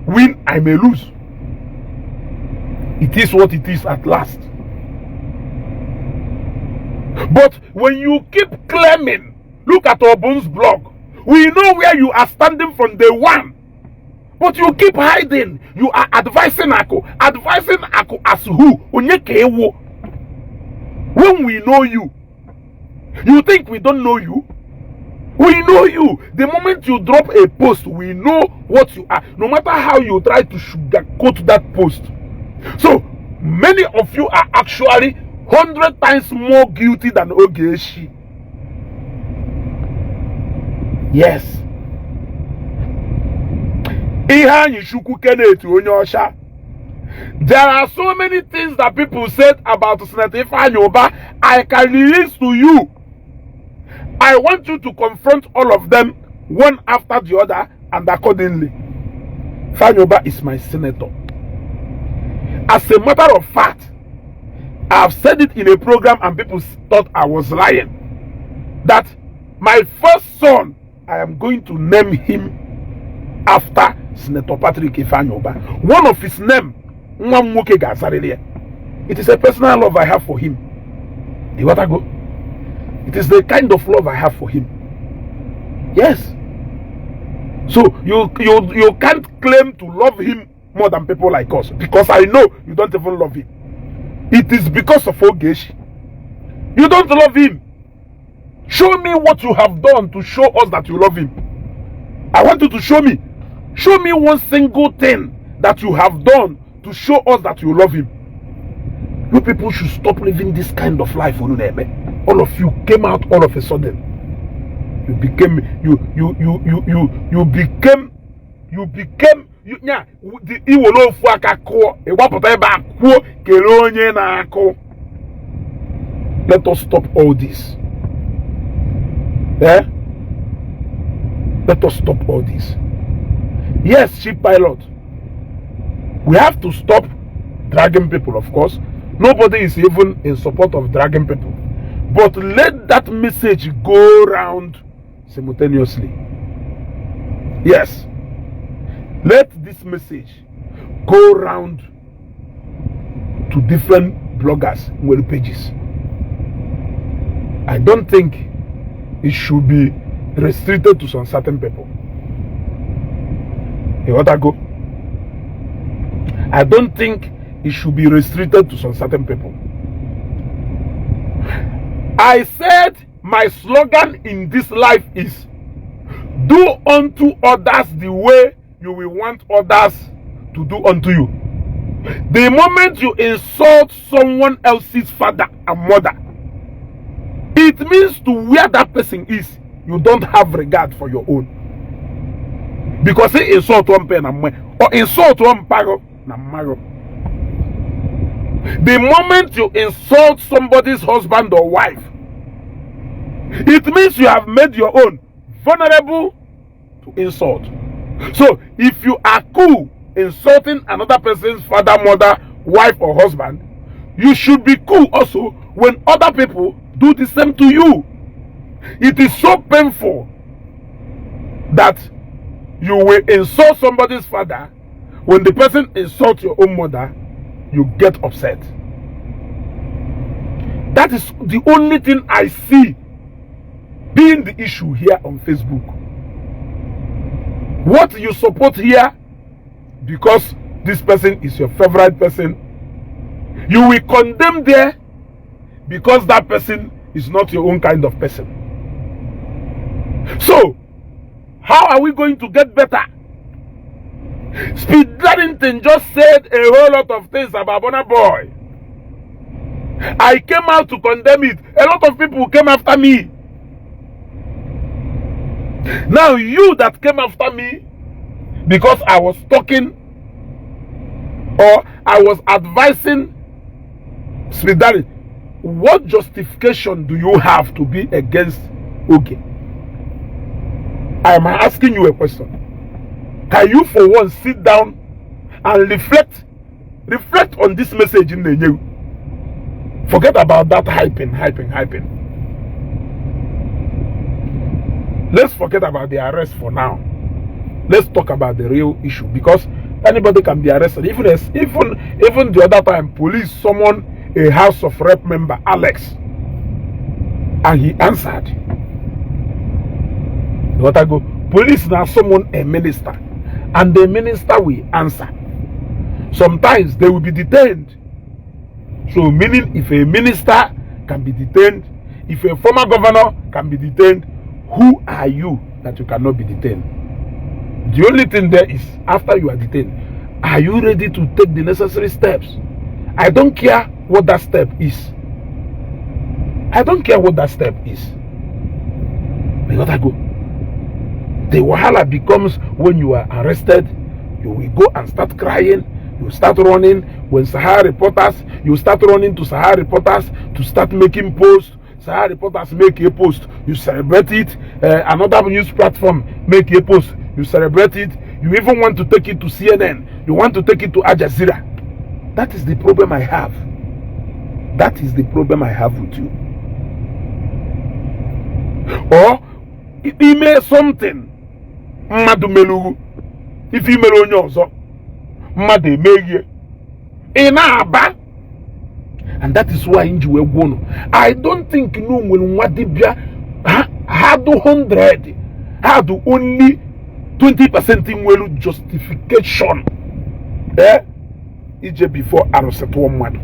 win, I may lose. It is what it is at last. But when you keep claiming, look at Obun's blog, we know where you are standing from day one. But you keep hiding. You are advising Ako. Advising Ako as who? Onyekewo. When we know you, you think we don't know you? We know you. The moment you drop a post, we know what you are. No matter how you try to sugarcoat that post. So, many of you are actually 100 times more guilty than Ogechi. Yes. There are so many things that people said about Senator Ifeanyi I can release to you. I want you to confront all of them one after the other and accordingly. Ifeanyi is my senator. As a matter of fact, I've said it in a program and people thought I was lying. That my first son, I am going to name him after Senator Patrick Ifeanyi. One of his name, it is a personal love I have for him. You want to go? It is the kind of love I have for him. Yes. So you can't claim to love him more than people like us, because I know you don't even love him. It is because of Ogechi. You don't love him. Show me what you have done to show us that you love him. I want you to show me. Show me one single thing that you have done to show us that you love him. You people should stop living this kind of life. All of you came out all of a sudden. You became let us stop all this. Let us stop all this. Yes, ship pilot. We have to stop dragging people, of course. Nobody is even in support of dragging people. But let that message go round simultaneously. Yes. Let this message go round to different bloggers, web pages. I don't think it should be restricted to some certain people. You want to go? I don't think it should be restricted to some certain people. I said my slogan in this life is, do unto others the way you will want others to do unto you. The moment you insult someone else's father and mother, it means to where that person is, you don't have regard for your own. Because he insult one pen or insult one paro na maro. The moment you insult somebody's husband or wife, it means you have made your own vulnerable to insult. So if you are cool insulting another person's father, mother, wife or husband, you should be cool also when other people do the same to you. It is so painful that you will insult somebody's father. When the person insults your own mother, you get upset. That is the only thing I see being the issue here on Facebook. What you support here, because this person is your favorite person, you will condemn there because that person is not your own kind of person. So, how are we going to get better? Speed Darrington just said a whole lot of things about Burna Boy. I came out to condemn it. A lot of people came after me. Now you that came after me because I was talking or I was advising Speed Darrington, what justification do you have to be against Oge? I am asking you a question. Can you for once sit down and reflect on this message in the new? Forget about that hyping. Let's forget about the arrest for now. let's talk about the real issue, because anybody can be arrested. Even the other time, police summoned a House of Rep member, Alex, and he answered. What I go, police now summon a minister, and the minister will answer. Sometimes they will be detained. So meaning, if a minister can be detained, if a former governor can be detained, who are you that you cannot be detained? The only thing there is, after you are detained, are you ready to take the necessary steps? I don't care what that step is. I don't care what that step is. Because I go, the wahala becomes when you are arrested, you will go and start crying, you start running. When Sahara reporters, you start running to Sahara reporters to start making posts. Sahara reporters make a post, you celebrate it. Another news platform make a post, you celebrate it. You even want to take it to CNN, you want to take it to Al Jazeera. That is the problem I have. That is the problem I have with you. Or if you make something, mmadụ melugu, if you mere onye ọzọ, mmadụ emeghe, ị na-aba. And that is why I don't think no when Wadibia had 100, had only 20% in well justification. Ije before Aroset 1 man.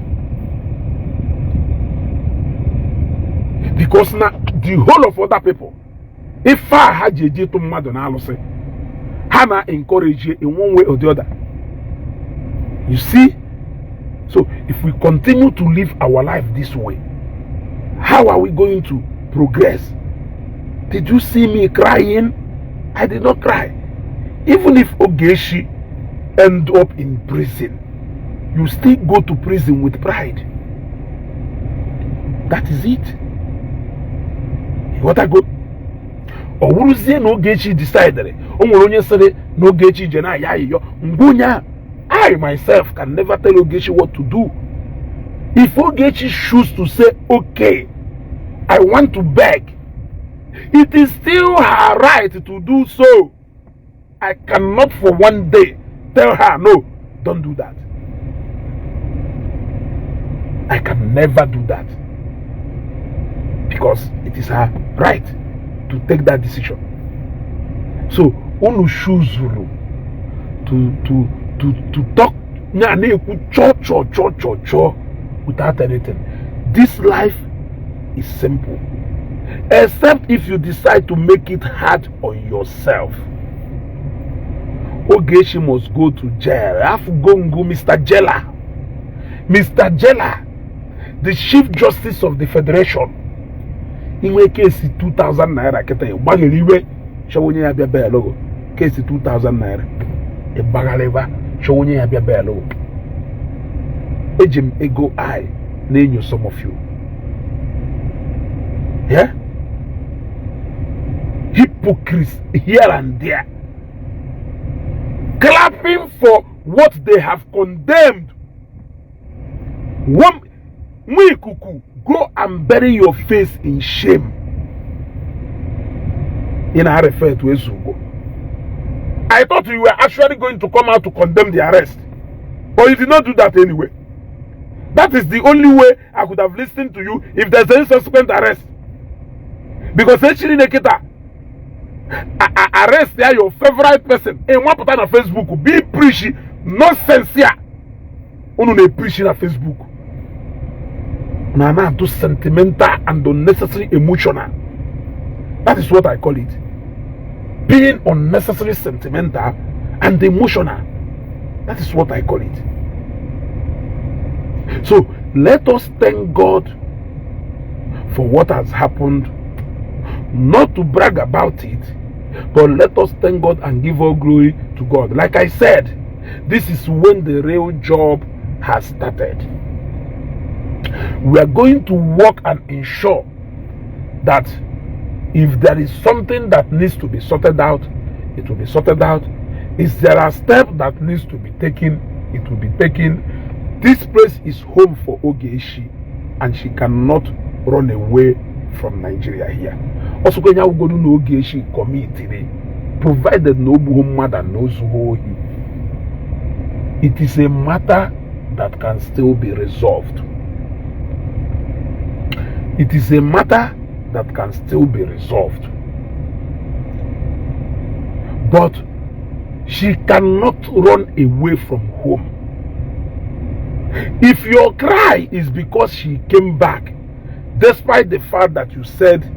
Because now the whole of other people, if I had to Madon Alose, Hannah encourage you in one way or the other. You see? So if we continue to live our life this way, how are we going to progress? Did you see me crying? I did not cry. Even if Ogechi end up in prison, you still go to prison with pride. That is it. What I go? Or will you say no Ogechi decided? No Ogechi jena yayo mbunya. I myself can never tell Ogechi what to do. If Ogechi chooses to say, okay, I want to beg, it is still her right to do so. I cannot for one day tell her, no, don't do that. I can never do that. Because it is her right to take that decision. So, onu choose to talk without anything. This life is simple, except if you decide to make it hard on yourself. Ogechi must go to jail. I have to go and go, Mr. Jailer. Mr. Jailer, the Chief Justice of the Federation. In my case, 2,000 naira. Bangeliwe, shawonye ya bia logo. Case 2,000 naira. E bagaleva, shawonye ya bia logo. Ejim ego I name you some of you. Yeah? Hypocrisy here and there. Clapping for what they have condemned. Mwikuku, go and bury your face in shame. In I refer to Ezugo. I thought you were actually going to come out to condemn the arrest. But you did not do that anyway. That is the only way I could have listened to you if there's any subsequent arrest. Because actually, Nekita, arrest there your favorite person in one pattern on Facebook, be preaching, not sincere. Only preaching on Facebook. Nana do sentimental and unnecessary emotional. That is what I call it. Being unnecessary sentimental and emotional. That is what I call it. So let us thank God for what has happened. Not to brag about it, but let us thank God and give all glory to God. Like I said, this is when the real job has started. We are going to work and ensure that if there is something that needs to be sorted out, it will be sorted out. If there are steps that needs to be taken, it will be taken. This place is home for Ogechi, and she cannot run away from Nigeria here. Also, when you go to Ogechi committee, provided no mother knows who he. It is a matter that can still be resolved. It is a matter that can still be resolved. But she cannot run away from home. If your cry is because she came back, despite the fact that you said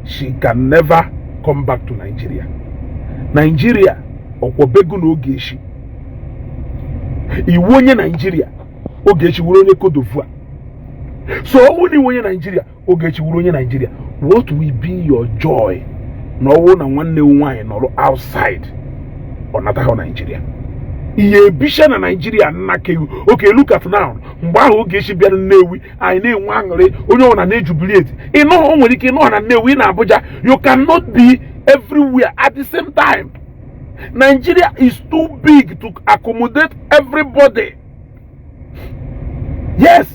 she can never come back to Nigeria. Nigeria, okwobegu na Ogechi. Iwu onye Nigeria, Ogechi wuru onye Cote d'Ivoire. So only onye Nigeria, Ogechi wuru onye Nigeria. What will be your joy? No one and one new wine or outside or not how Nigeria. Iye bisha na Nigeria nake you. Okay, look at now. Mgbe ahụ Ogechi bịa Nnewi, anyị na-enwe aṅụrị, onye ọ na-jubilate. You know nwere ike nọ na Nnewi na Abuja. You cannot be everywhere at the same time. Nigeria is too big to accommodate everybody. Yes.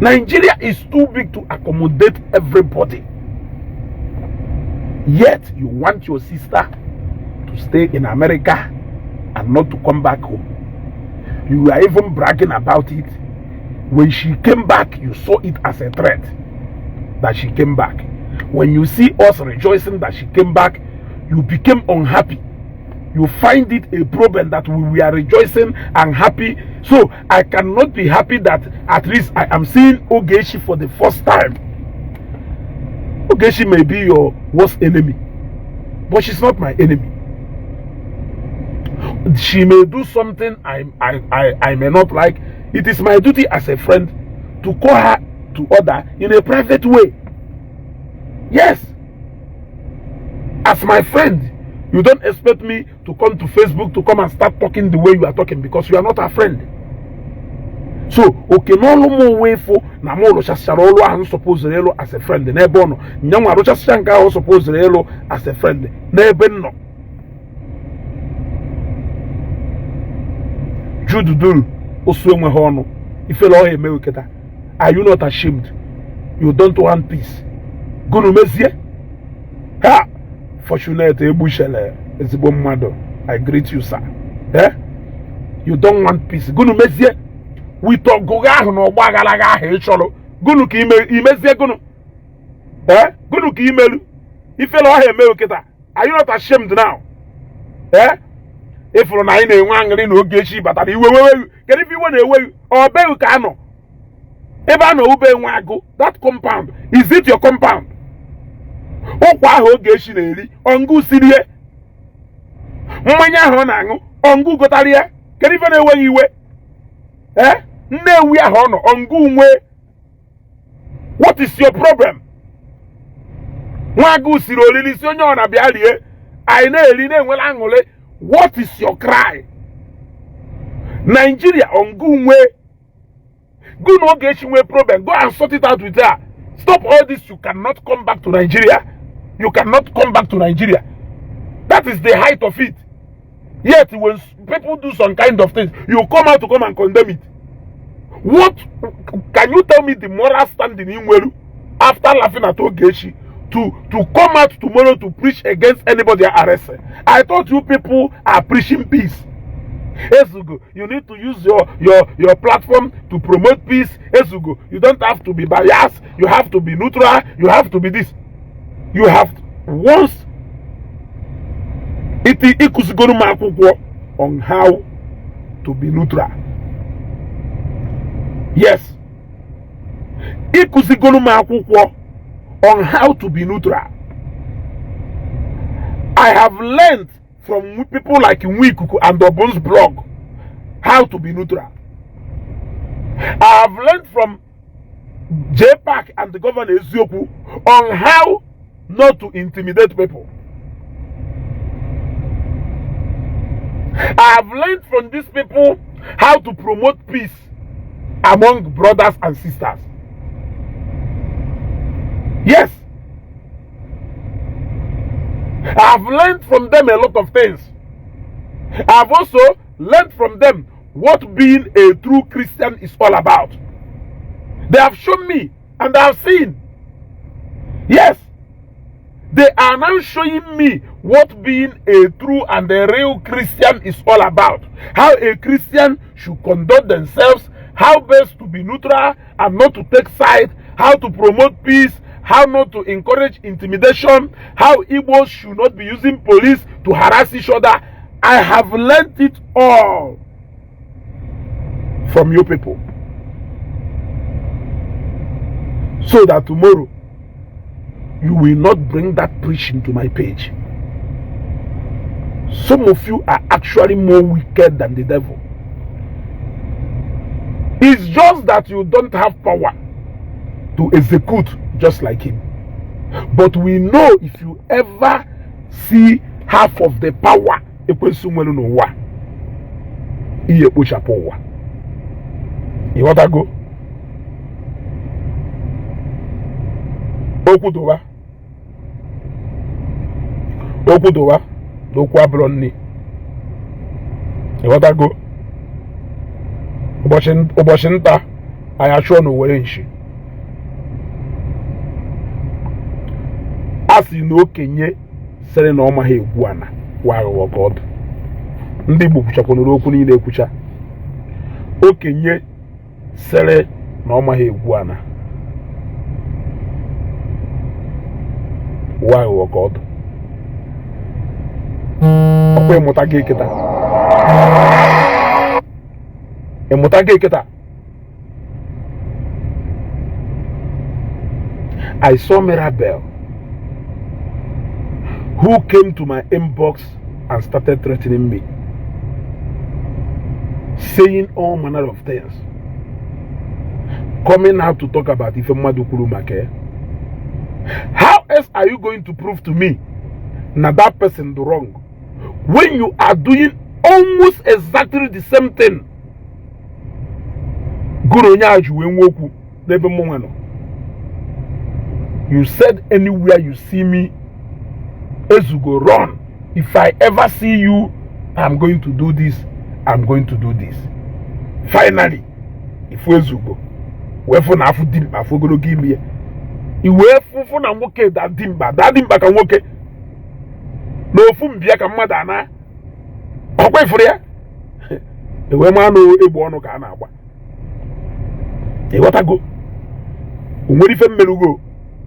Nigeria is too big to accommodate everybody. Yet you want your sister to stay in America and not to come back home. You are even bragging about it. When she came back, you saw it as a threat that she came back. When you see us rejoicing that she came back, you became unhappy. You find it a problem that we are rejoicing and happy. So I cannot be happy that at least I am seeing Ogechi for the first time. Ogechi may be your worst enemy, but she's not my enemy. She may do something I may not like. It is my duty as a friend to call her to order in a private way. Yes. As my friend, you don't expect me to come to Facebook to come and start talking the way you are talking because you are not a friend. So, okay, no more way for Namolo Chasarolo and suppose as a friend. Nebono, Nyama Rochashanka suppose as a friend. Nebeno. Judu Oswema Hono. If you are America, are you not ashamed? You don't want peace. Gunu Mezie? Ha! Fortunate Ebushele, Ezibomado. I greet you, sir. Eh? You don't want peace. Gunu Mezie? We talk Goga no Bagalaga Hecholo. Gunu ki Imezie Gunu. Eh? Gunu ki Imelu. If you are America, are you not ashamed now? Eh? If you're not in a wangling Ogechi, but I will get if you want away or Belcano. Ebano Ube Wago, that compound. Is it your compound? Okwa Ogechi Neri, Ongu Sirie. Mwanya Honango, Ongu Gotaria, get even away you way. Eh? Ne we are honor, Ongu way. What is your problem? Wagu Siro Lilisonyo na Bialie, I know Line well angole. What is your cry? Nigeria on good way. Good no Ogechi way problem. Go and sort it out with her. Stop all this. You cannot come back to Nigeria. You cannot come back to Nigeria. That is the height of it. Yet when people do some kind of things, you come out to come and condemn it. What can you tell me the moral standing in Welu after laughing at Ogechi? To come out tomorrow to preach against anybody arrested. I thought you people are preaching peace. Ezugo, you need to use your platform to promote peace. Ezugo, you don't have to be biased. You have to be neutral. You have to be this. You have once on how to be neutral. Yes. On how to be neutral. I have learned from people like Nwikuku and Obon's blog how to be neutral. I have learned from JPAC and the governor Ezioku on how not to intimidate people. I have learned from these people how to promote peace among brothers and sisters. Yes. I've learned from them a lot of things. I've also learned from them what being a true Christian is all about. They have shown me and I have seen. Yes. They are now showing me what being a true and a real Christian is all about. How a Christian should conduct themselves, how best to be neutral and not to take side, how to promote peace, how not to encourage intimidation, how Igbos should not be using police to harass each other. I have learned it all from you people. So that tomorrow, you will not bring that preaching to my page. Some of you are actually more wicked than the devil. It's just that you don't have power to execute just like him. But we know if you ever see half of the power, you want to go? Okudowa dokwa bronni. You want to go? Oboshinta ayasho no were nshi. Asi no okenye sere na ọma ha egwu ana wa God. Ndị Igbo kwuchakwonoro okwu niile ekwucha. Okenye sere na ọma ha egwu ana wa God. Okwe emụtaga eketa. Emụtaga eketa. I saw Mirabel who came to my inbox and started threatening me, saying all manner of things, coming out to talk about Ifemadu Kurumake. How else are you going to prove to me that person do wrong when you are doing almost exactly the same thing? You said anywhere you see me, Ezugo, run. If I ever see you, I'm going to do this, I'm going to do this. Finally, if Ezugo, wherefore na afu dimba, afu go give me. Iwe fufu na nwoke that dimba ka nwoke. No ofu mbia ka mmadu ana. Okwa ifuru ya. Ewe ma no egbo onu ka na agba. E watago. Onwere ife mmelugo.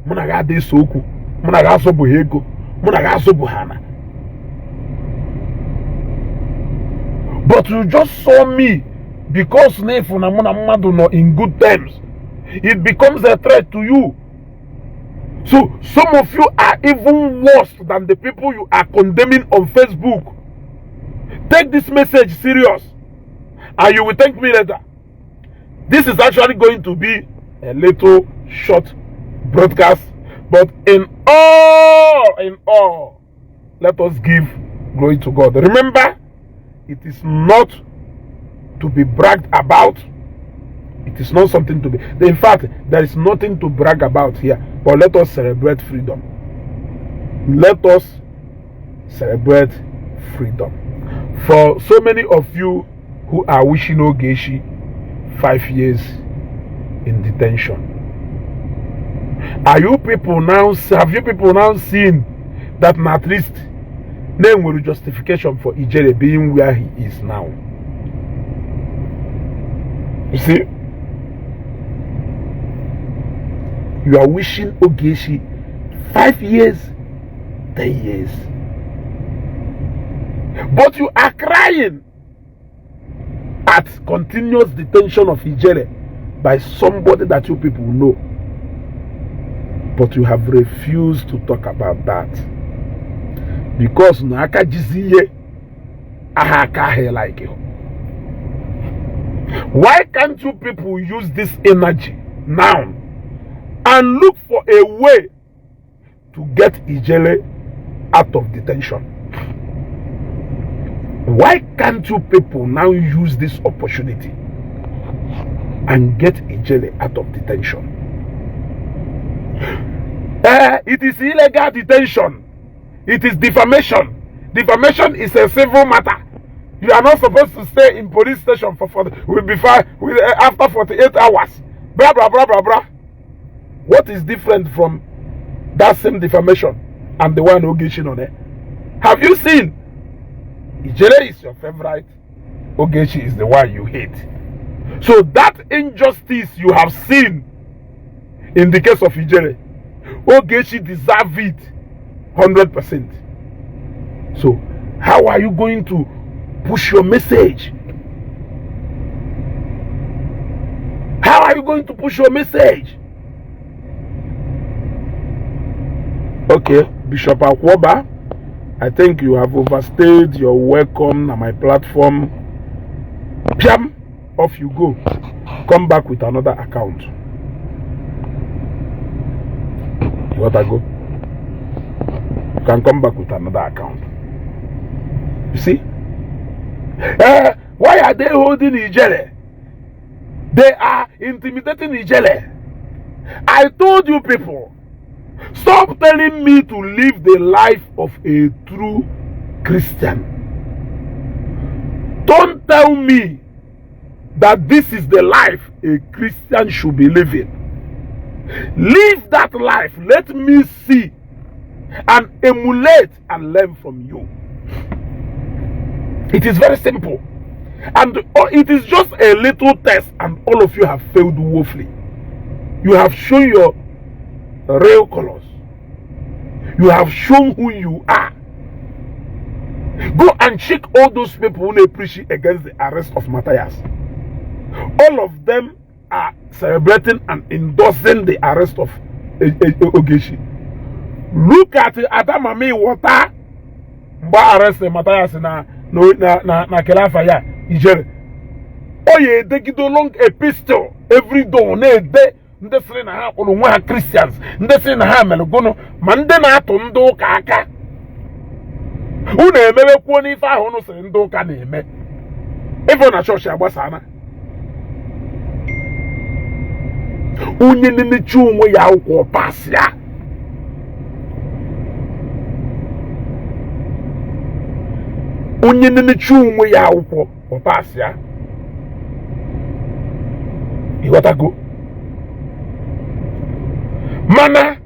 Muna ga ade so okwu. Muna ga aso bu ego. Muna ga aso bu hana. But you just saw me because nefu na muna mmadu no in good terms. It becomes a threat to you. So some of you are even worse than the people you are condemning on Facebook. Take this message serious and you will thank me later. This is actually going to be a little short broadcast, but in all, let us give glory to God. Remember, it is not to be bragged about. It is not something to be. In fact, there is nothing to brag about here. But let us celebrate freedom. Let us celebrate freedom. For so many of you who are wishing Ogechi 5 years in detention, have you people now seen that at least name will justification for Ijere being where he is now? You see? You are wishing Ogechi 5 years, 10 years. But you are crying at continuous detention of Ijere by somebody that you people know. But you have refused to talk about that. Because Naka Jiziye Ahaka like you. Why can't you people use this energy now and look for a way to get Ijele out of detention? Why can't you people now use this opportunity and get Ijele out of detention? It is illegal detention. It is defamation. Defamation is a civil matter. You are not supposed to stay in police station after 48 hours. Blah blah blah blah blah. What is different from that same defamation and the one Ogechi on there. Have you seen? Ijele is your favorite. Ogechi is the one you hate. So that injustice you have seen in the case of Ijele, Ogechi deserve it 100%. So how are you going to push your message? How are you going to push your message? Okay, Bishop Akwoba, I think you have overstayed your welcome on my platform. Piam, off you go. Come back with another account. You want to go? You can come back with another account. You see? Why are they holding Ijele? They are intimidating Ijele. I told you people, stop telling me to live the life of a true Christian. Don't tell me that this is the life a Christian should be living. Live that life. Let me see and emulate and learn from you. It is very simple. And it is just a little test, and all of you have failed woefully. You have shown your real colors. You have shown who you are. Go and check all those people who preach against the arrest of Matthias. All of them are celebrating and endorsing the arrest of Ogechi. Look at Adamami Water. Mba arrest Matthias na Kelafa ya Ijele. Oye, they give long epistle every day. Ndị sịrị na ha kpọrọ onwe ha Christians, ndị sịrị na ha mere gụnụ, ma ndị na-atụ ndị ụka aka. Unu emebekwuo n'ife ahụ unu sịrị ndị ụka na-eme. Ebe na chọọchị agbasana. Onye na-emechi onwe ya akwụkwọ pasị ya. Onye na-emechi onwe ya akwụkwọ pasị ya. Ịghọtago? Mana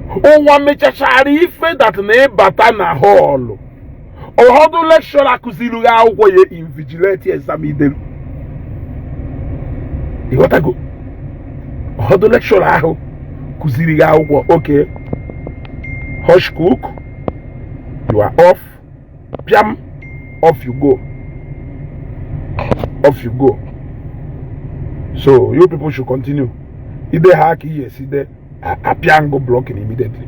ụwa mechachara ife that na-ebata na họlụ. Ụfọdụ lekshọra akụziri ha akwụkwọ ya invigilate examidelu. Ịghọtago? Ụfọdụ lekshọra ahụ kụziri ha akwụkwọ. Okay, hush cook, you are off. Piam, off you go. Off you go. So you people should continue. Either hack yes, either a piango blocking immediately.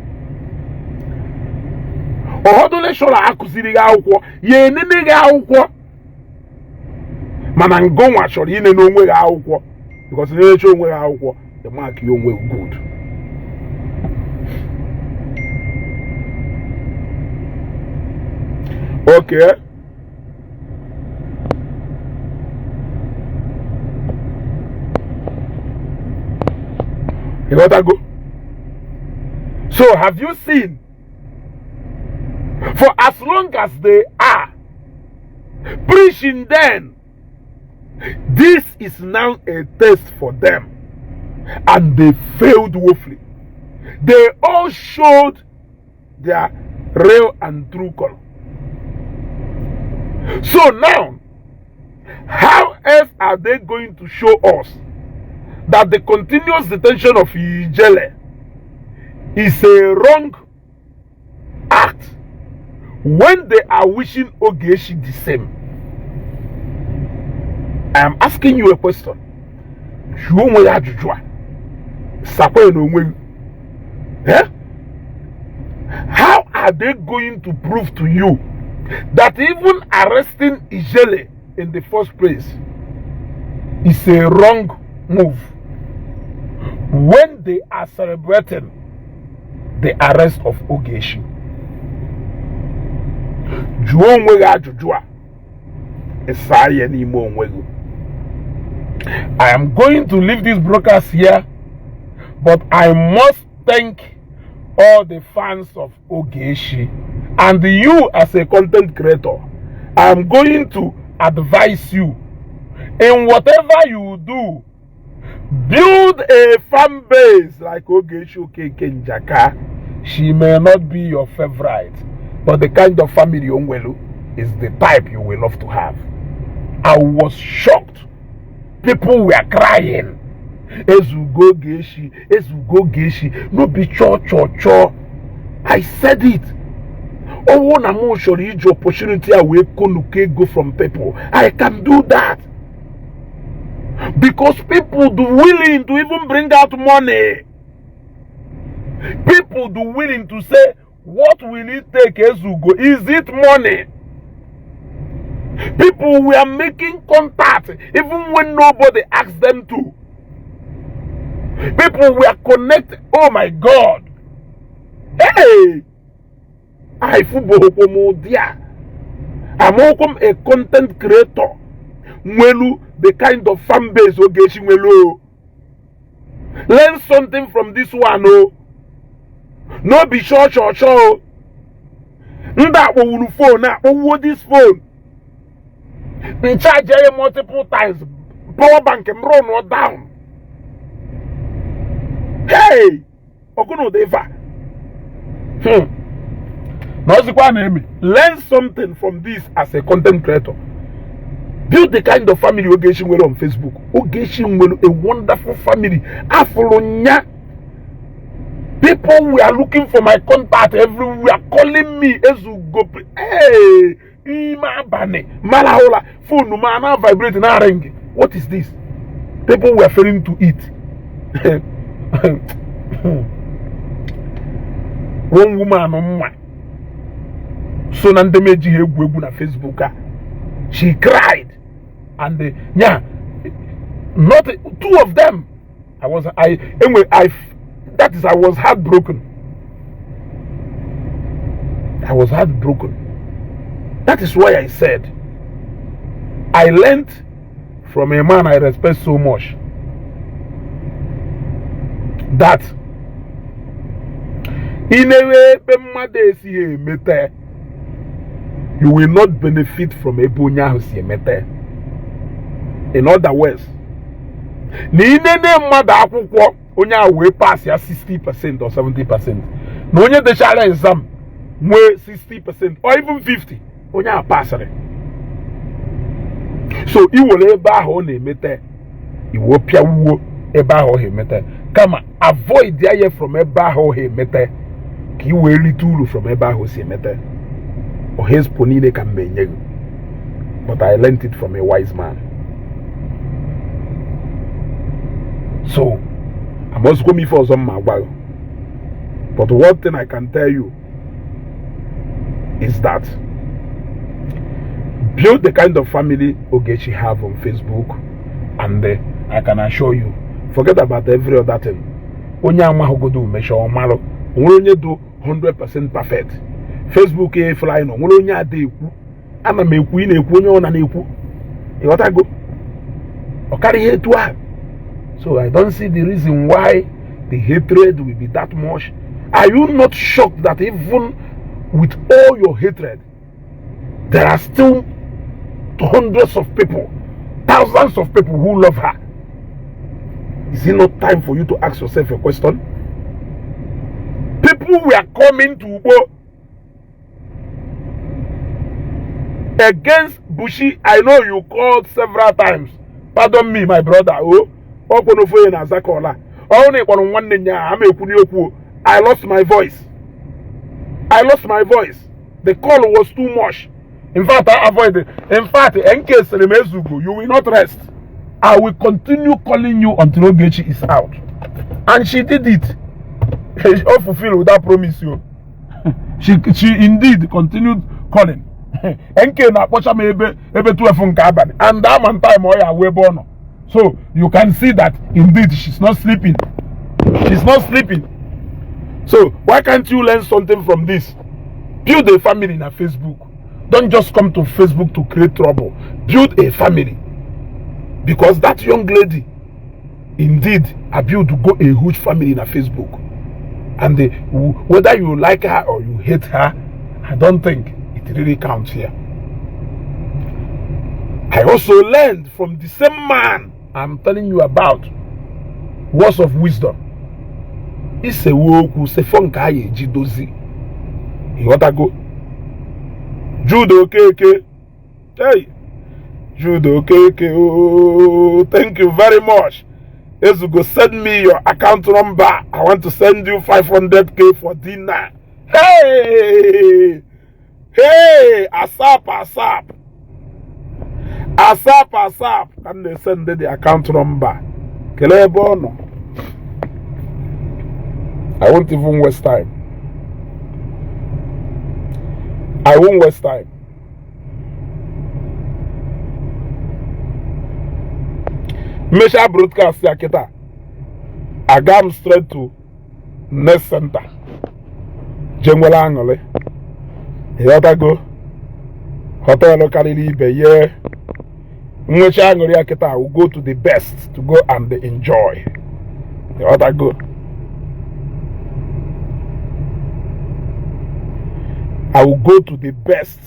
Ohodole shola akuziri ga akwụkwọ, ye nene ga akwụkwọ. Mana ngonwa shori ine no onwe ga akwụkwọ, because nene cho onwe ga akwụkwọ, the mark you onwe good. Okay. You got to go. So have you seen? For as long as they are preaching, then this is now a test for them, and they failed woefully. They all showed their real and true color. So now, how else are they going to show us that the continuous detention of Ijele is a wrong act when they are wishing Ogechi the same? I am asking you a question. How are they going to prove to you that even arresting Ijele in the first place is a wrong move when they are celebrating the arrest of Ogechi? I am going to leave this broadcast here, but I must thank all the fans of Ogechi and you as a content creator. I am going to advise you in whatever you do, build a fan base like Ogechi Njaka. She may not be your favorite, but the kind of family Onwelu is the type you will love to have. I was shocked. People were crying. Ezugo Geshi, Ezugo Geshi, no be cho. I said it. Oh, one among should use opportunity away go from people. I can do that. Because people do willing to even bring out money. People do willing to say, what will it take, Ezugo? Is it money? People were making contact even when nobody asked them to. People were connected. Oh my God. Hey! I'm a content creator. Mwelu, the kind of fan base Ogechi Nwelu. Learn something from this one, oh. No be sure. Nda wo phone na wo this phone. In charge multiple times. Power bank run or down. Hey! Okono deva. Learn something from this as a content creator. Build the kind of family Ogechi Nwelu on Facebook. Ogechi Nwelu, a wonderful family. Afolonya. People were looking for my contact everywhere, calling me Ezugo. Hey, Ima Bane, Malahola, phone, mana vibrating, ring. What is this? People were failing to eat. One woman on my so Nandemeji Hegwebu na Facebook. She cried, and yeah, not two of them. I was heartbroken. I was heartbroken. That is why I said I learned from a man I respect so much that in a way you will not benefit from Ebonya Hosiemete. In other words, Onya we pass ya 60% or 70%. No onye de share exam we 60% or even 50. Onya pass it. So I will ebe aho na emete. I will pia wo ebe aho he emete. Kama avoid there from ebe aho he emete. Ki we little from ebe aho si emete. Or his ponine can be. But I learned it from a wise man. So I must go me for some while. But one thing I can tell you is that build the kind of family Ogechi have on Facebook, and I can assure you, forget about every other thing. Onya amahogodu measure omalo. Onye do 100% perfect. Facebook e fly no. Onye ade eku. Ama me eku na eku onye ona na eku. E wata go. O carry here to her. So I don't see the reason why the hatred will be that much. Are you not shocked that even with all your hatred, there are still hundreds of people, thousands of people who love her? Is it not time for you to ask yourself a question? People were coming to Ubo against Bushi. I know you called several times. Pardon me, my brother. I lost my voice. The call was too much. In fact, I avoided. In fact, in case you will not rest. I will continue calling you until Ogechi is out. And she did it. She fulfilled that promise. She indeed continued calling. And that man time we born. So you can see that indeed she's not sleeping. She's not sleeping. So why can't you learn something from this? Build a family in a Facebook. Don't just come to Facebook to create trouble. Build a family. Because that young lady indeed built to go a huge family in a Facebook. And whether you like her or you hate her, I don't think it really counts here. I also learned from the same man I'm telling you about, words of wisdom. isewe okwu sefo nke a eji dozi. Ịghọtago? Jude Okeke, hey, Jude Okeke, oh, thank you very much. Ezugo, send me your account number. I want to send you 500k for dinner. Hey, hey, ASAP. Can they send the account number? Kelebono. I won't even waste time. I won't waste time. Mesha broadcast yakita. I got straight to next center. Jengwala angole. Here go. Hotel locally be yeah. Mesha angole yakita. I will go to the best to go and enjoy. Here go. I will go to the best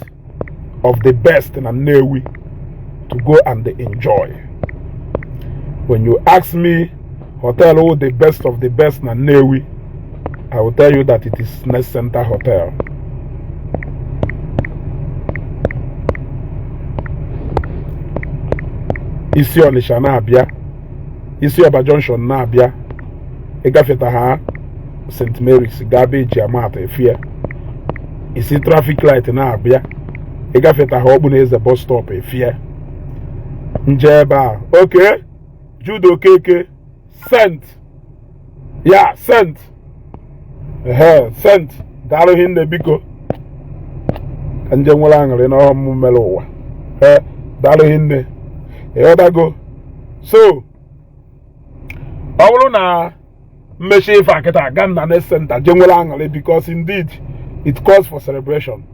of the best in Anewi to go and enjoy. When you ask me, hotel, oh, the best of the best in Anewi, I will tell you that it is Nest Center Hotel. Isi Onisha na abia, Isi Oba Junction na abia, Egafeta ha St. Mary's, Garbage Amata Efia. Isi traffic light na abia, Egafeta ha Obuneze bus stop Efia. Njeba, okay. Jude Okeke, sent. Yeah, sent. Sent. Dalo hinde biko. Kanje mwala ngale na homu melowa. Dalo hinde. Go. So, awolo na meshe faketa ganda ne center jengwala ngale because indeed it calls for celebration.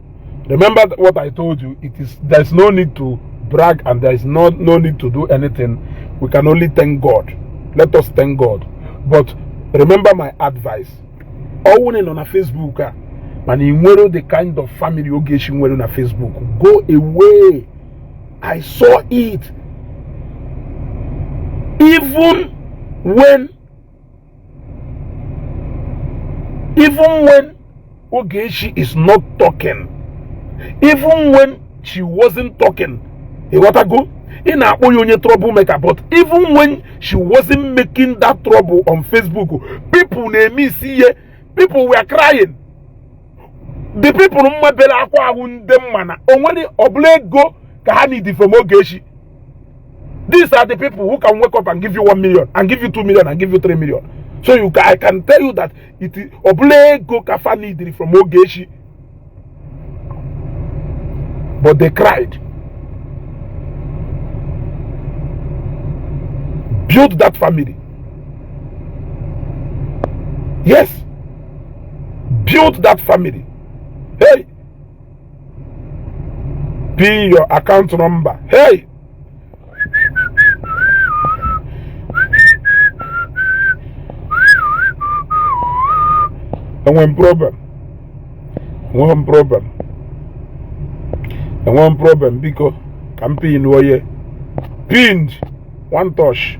Remember what I told you. There's no need to brag and there's no need to do anything. We can only thank God. Let us thank God. But remember my advice. All on a Facebook, man, you know the kind of family Ogechi on a Facebook. Go away. I saw it. Even when Ogechi is not talking, even when she wasn't talking, you gotta go. In a troublemaker, but even when she wasn't making that trouble on Facebook, people name me see people were crying. The people who from Ogechi. These are the people who can wake up and give you 1 million, and give you 2 million, and give you 3 million. So I can tell you that it is Oblego Kafani from Ogechi. But they cried. Build that family. Yes. Build that family. Hey. Pin your account number. Hey. And one problem because campaign warrior pinned one touch.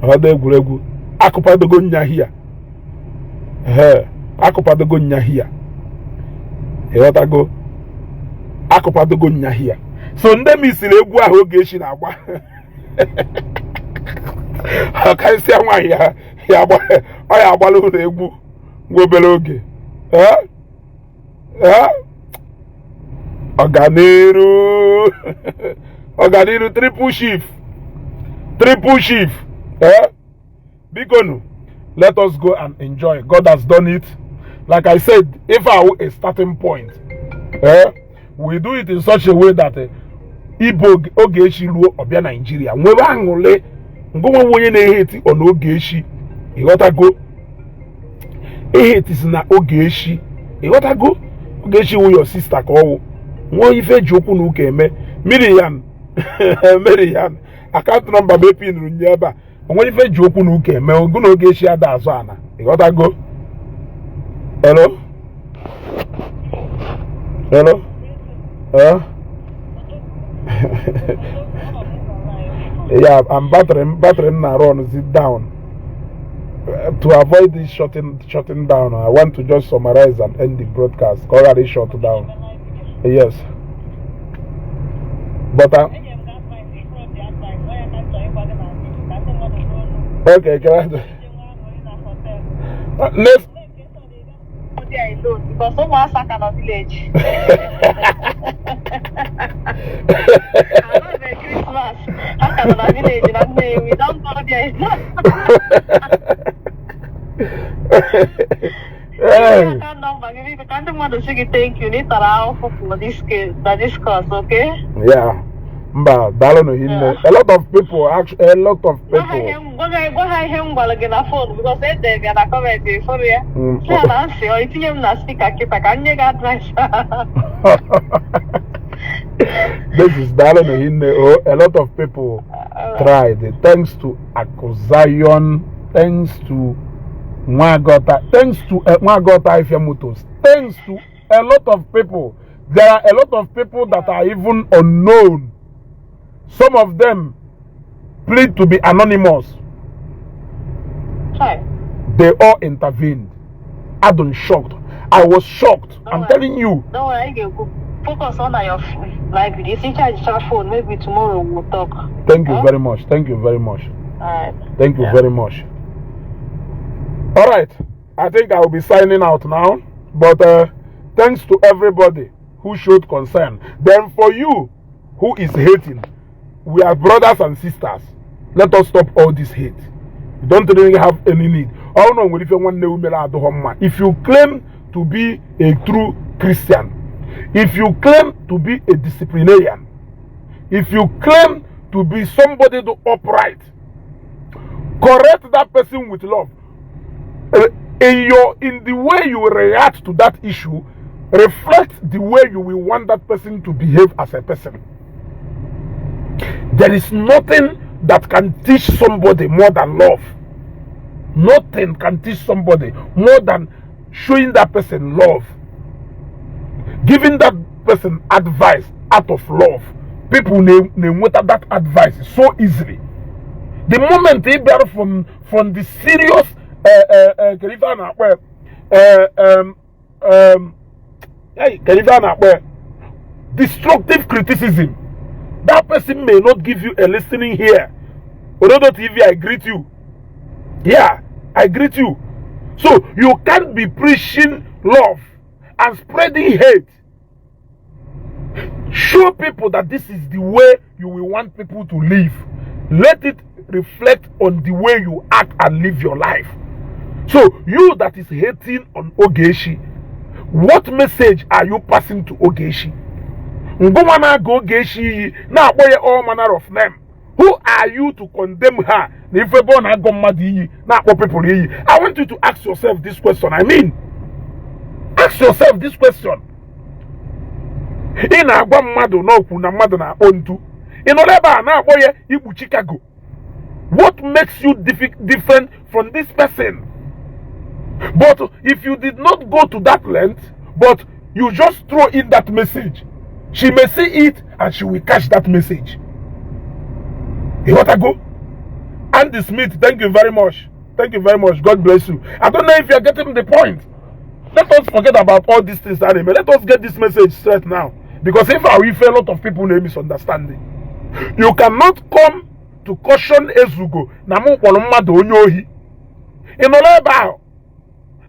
Akupa the gonya here. Akupa the gonya here. Here go. Akupa the gonya here. So ndem isilegwu ahụ Ogechi na-agba. Aka isi anwa ya agba. Ọ ya agbala ụlọ egwu ngobele oge. Ọganiru triple shift. Bigonu, let us go and enjoy. God has done it. Like I said, if I were a starting point, we do it in such a way that Igbo Ogechi luo obia Nigeria. Nwebe angole ngoma wonye na hate on Ogechi. You gotta go. Hate is na Ogechi. You gotta go. Ogechi wo your sister ko. Nwo ife joku nu ke eme. Miriam. Account number be pin ru nyeba. Nwo ife joku nu ke eme. Ogun Ogechi ada aso ana. You gotta go. Hello? Yeah, I'm battering na run. Sit down. to avoid this shutting down, I want to just summarize and end the broadcast. Already shut down. Yes. But okay, can I? Next. Because someone stuck in a village. Christmas. Stuck in a village, and we don't go there. I can't want to say thank you. Need for this discourse, okay? Yeah. But a lot of people actually, a lot of people. Go ahead, phone because they are coming for you. If you not speak, I can't get advice. This is Darren. A lot of people tried. Thanks to Akozion, thanks to Mwagota, thanks to Mwagota Ifemutos, thanks to a lot of people. There are a lot of people that are even unknown. Some of them plead to be anonymous. Hi. They all intervened. I was shocked. I was shocked. I'm telling you. Don't worry, focus on your life. If you charge your phone, maybe tomorrow we'll talk. Thank you very much. Thank you very much. Alright. Thank you very much. Alright. I think I will be signing out now. But thanks to everybody who showed concern. Then for you who is hating, we are brothers and sisters. Let us stop all this hate. You don't really have any need. If you claim to be a true Christian, if you claim to be a disciplinarian, if you claim to be somebody to upright, correct that person with love. In the way you react to that issue, reflect the way you will want that person to behave as a person. There is nothing that can teach somebody more than love. Nothing can teach somebody more than showing that person love. Giving that person advice out of love. People name that advice so easily. The moment they bear from the serious destructive criticism, that person may not give you a listening ear. Ododo TV, I greet you. Yeah, I greet you. So you can't be preaching love and spreading hate. Show people that this is the way you will want people to live. Let it reflect on the way you act and live your life. So you that is hating on Ogechi, what message are you passing to Ogechi? All manner of them. Who are you to condemn her? I want you to ask yourself this question. Ask yourself this question. In agwa mmadụ n'okwu na mmadụ na ontu. In oleba na akpoye ibu Chicago. What makes you different from this person? But if you did not go to that length, but you just throw in that message, she may see it and she will catch that message. You want to go? Andy Smith, thank you very much. Thank you very much. God bless you. I don't know if you are getting the point. Let us forget about all these things. Let us get this message straight now. Because if I will fail, a lot of people may misunderstanding. You cannot come to caution Ezugo. Namu kwalumado onyohi. Inoleba.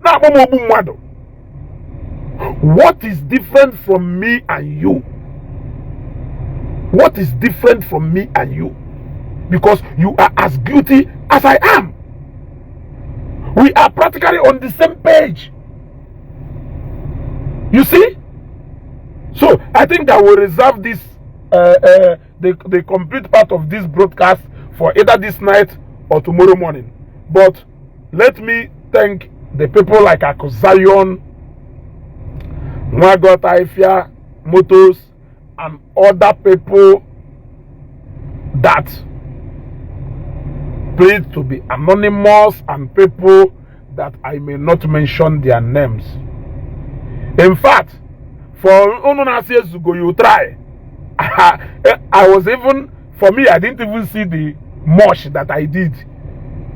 Na mobu mwado. What is different from me and you? What is different from me and you? Because you are as guilty as I am. We are practically on the same page. You see? So I think I will reserve this the complete part of this broadcast for either this night or tomorrow morning. But let me thank the people like Akozion, Mwagota Ifya, Motos, and other people that plead to be anonymous, and people that I may not mention their names. In fact, for Ununasezugo, you try. I was even, for me, I didn't even see the much that I did.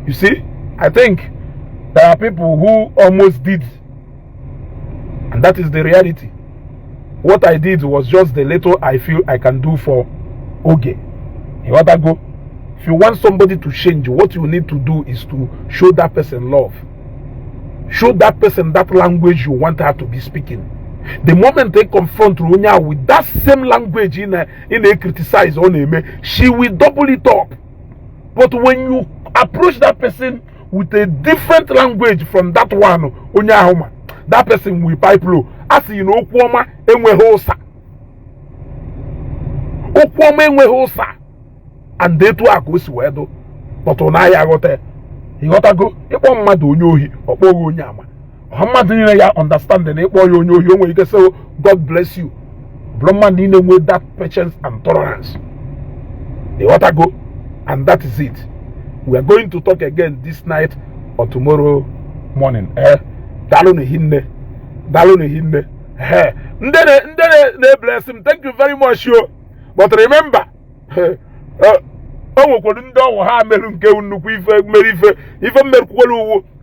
You see, I think There are people who almost did, and that is the reality. What I did was just the little I feel I can do for Oge. You want to go? If you want somebody to change, what you need to do is to show that person love. Show that person that language you want her to be speaking. The moment they confront Runya with that same language in a criticize on him, she will double it up. But when you approach that person with a different language from that one, that person will pipe low. As you know, Okwoma enwe hosa. Okwoma enwe hosa. And they too are goes wedo. But on I got there. You got to go. If one man do know he or Nyama. How much ya understanding it? You can say, God bless you. Bloma need with that patience and tolerance. You got to go. And that is it. We are going to talk again this night or tomorrow morning. Dalone hinne. Ndene bless him. Thank you very much, yo. But remember,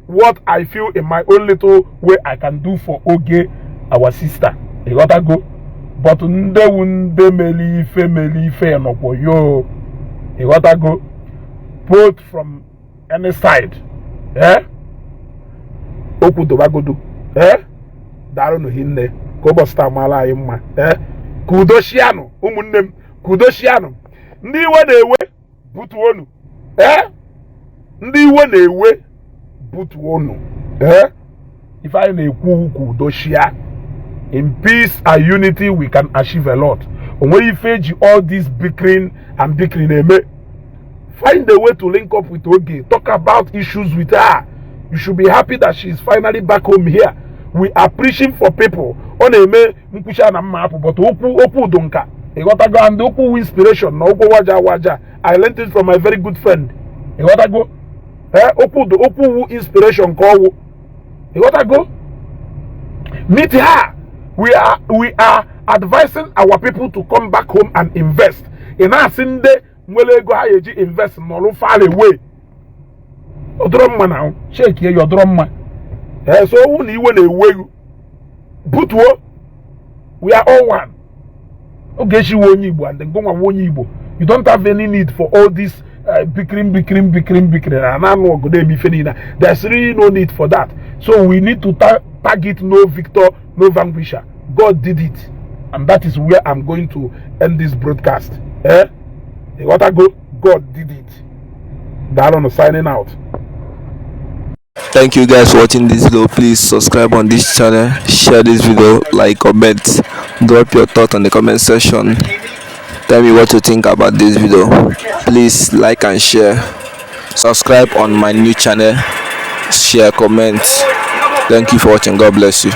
what I feel in my own little way I can do for Oge, our sister. You gotta go. But yo. You gotta go. Both from any side. Oku Tobagodu. Darono hinne. Kobo stamala imma. Kudoshiano. Umunnem. Kudoshiano. Ndi iwe na-ewe butu onu. Ndị iwe na-ewe butu onu. If I na-ekwu kudoshia, in peace and unity we can achieve a lot. When you face all this bickering and bickering, find a way to link up with Oge. Talk about issues with her. You should be happy that she is finally back home here. We are preaching for people. On eme mkusha na mapu, but oku donka. You got to go and oku inspiration. No oku waja. I learned it from my very good friend. You got to go. Oku inspiration call. You got to go. Meet her. We are advising our people to come back home and invest. In our Sunday, mwele go hayeji invest no far away. Odromma now, shake here your drumma. So who iwe na ewe butuo. We are all one. Ogechi Njaka and then go and Igbo. You don't have any need for all this bickering. There's really no need for that. So we need to target no victor, no vanquisher. God did it. And that is where I'm going to end this broadcast. You gotta go. God did it. Darren signing out. Thank you guys for watching this video. Please subscribe on this channel, share this video, like, comment, drop your thoughts on the comment section. Tell me what you think about this video. Please like and share. Subscribe on my new channel, share, comment. Thank you for watching. God bless you.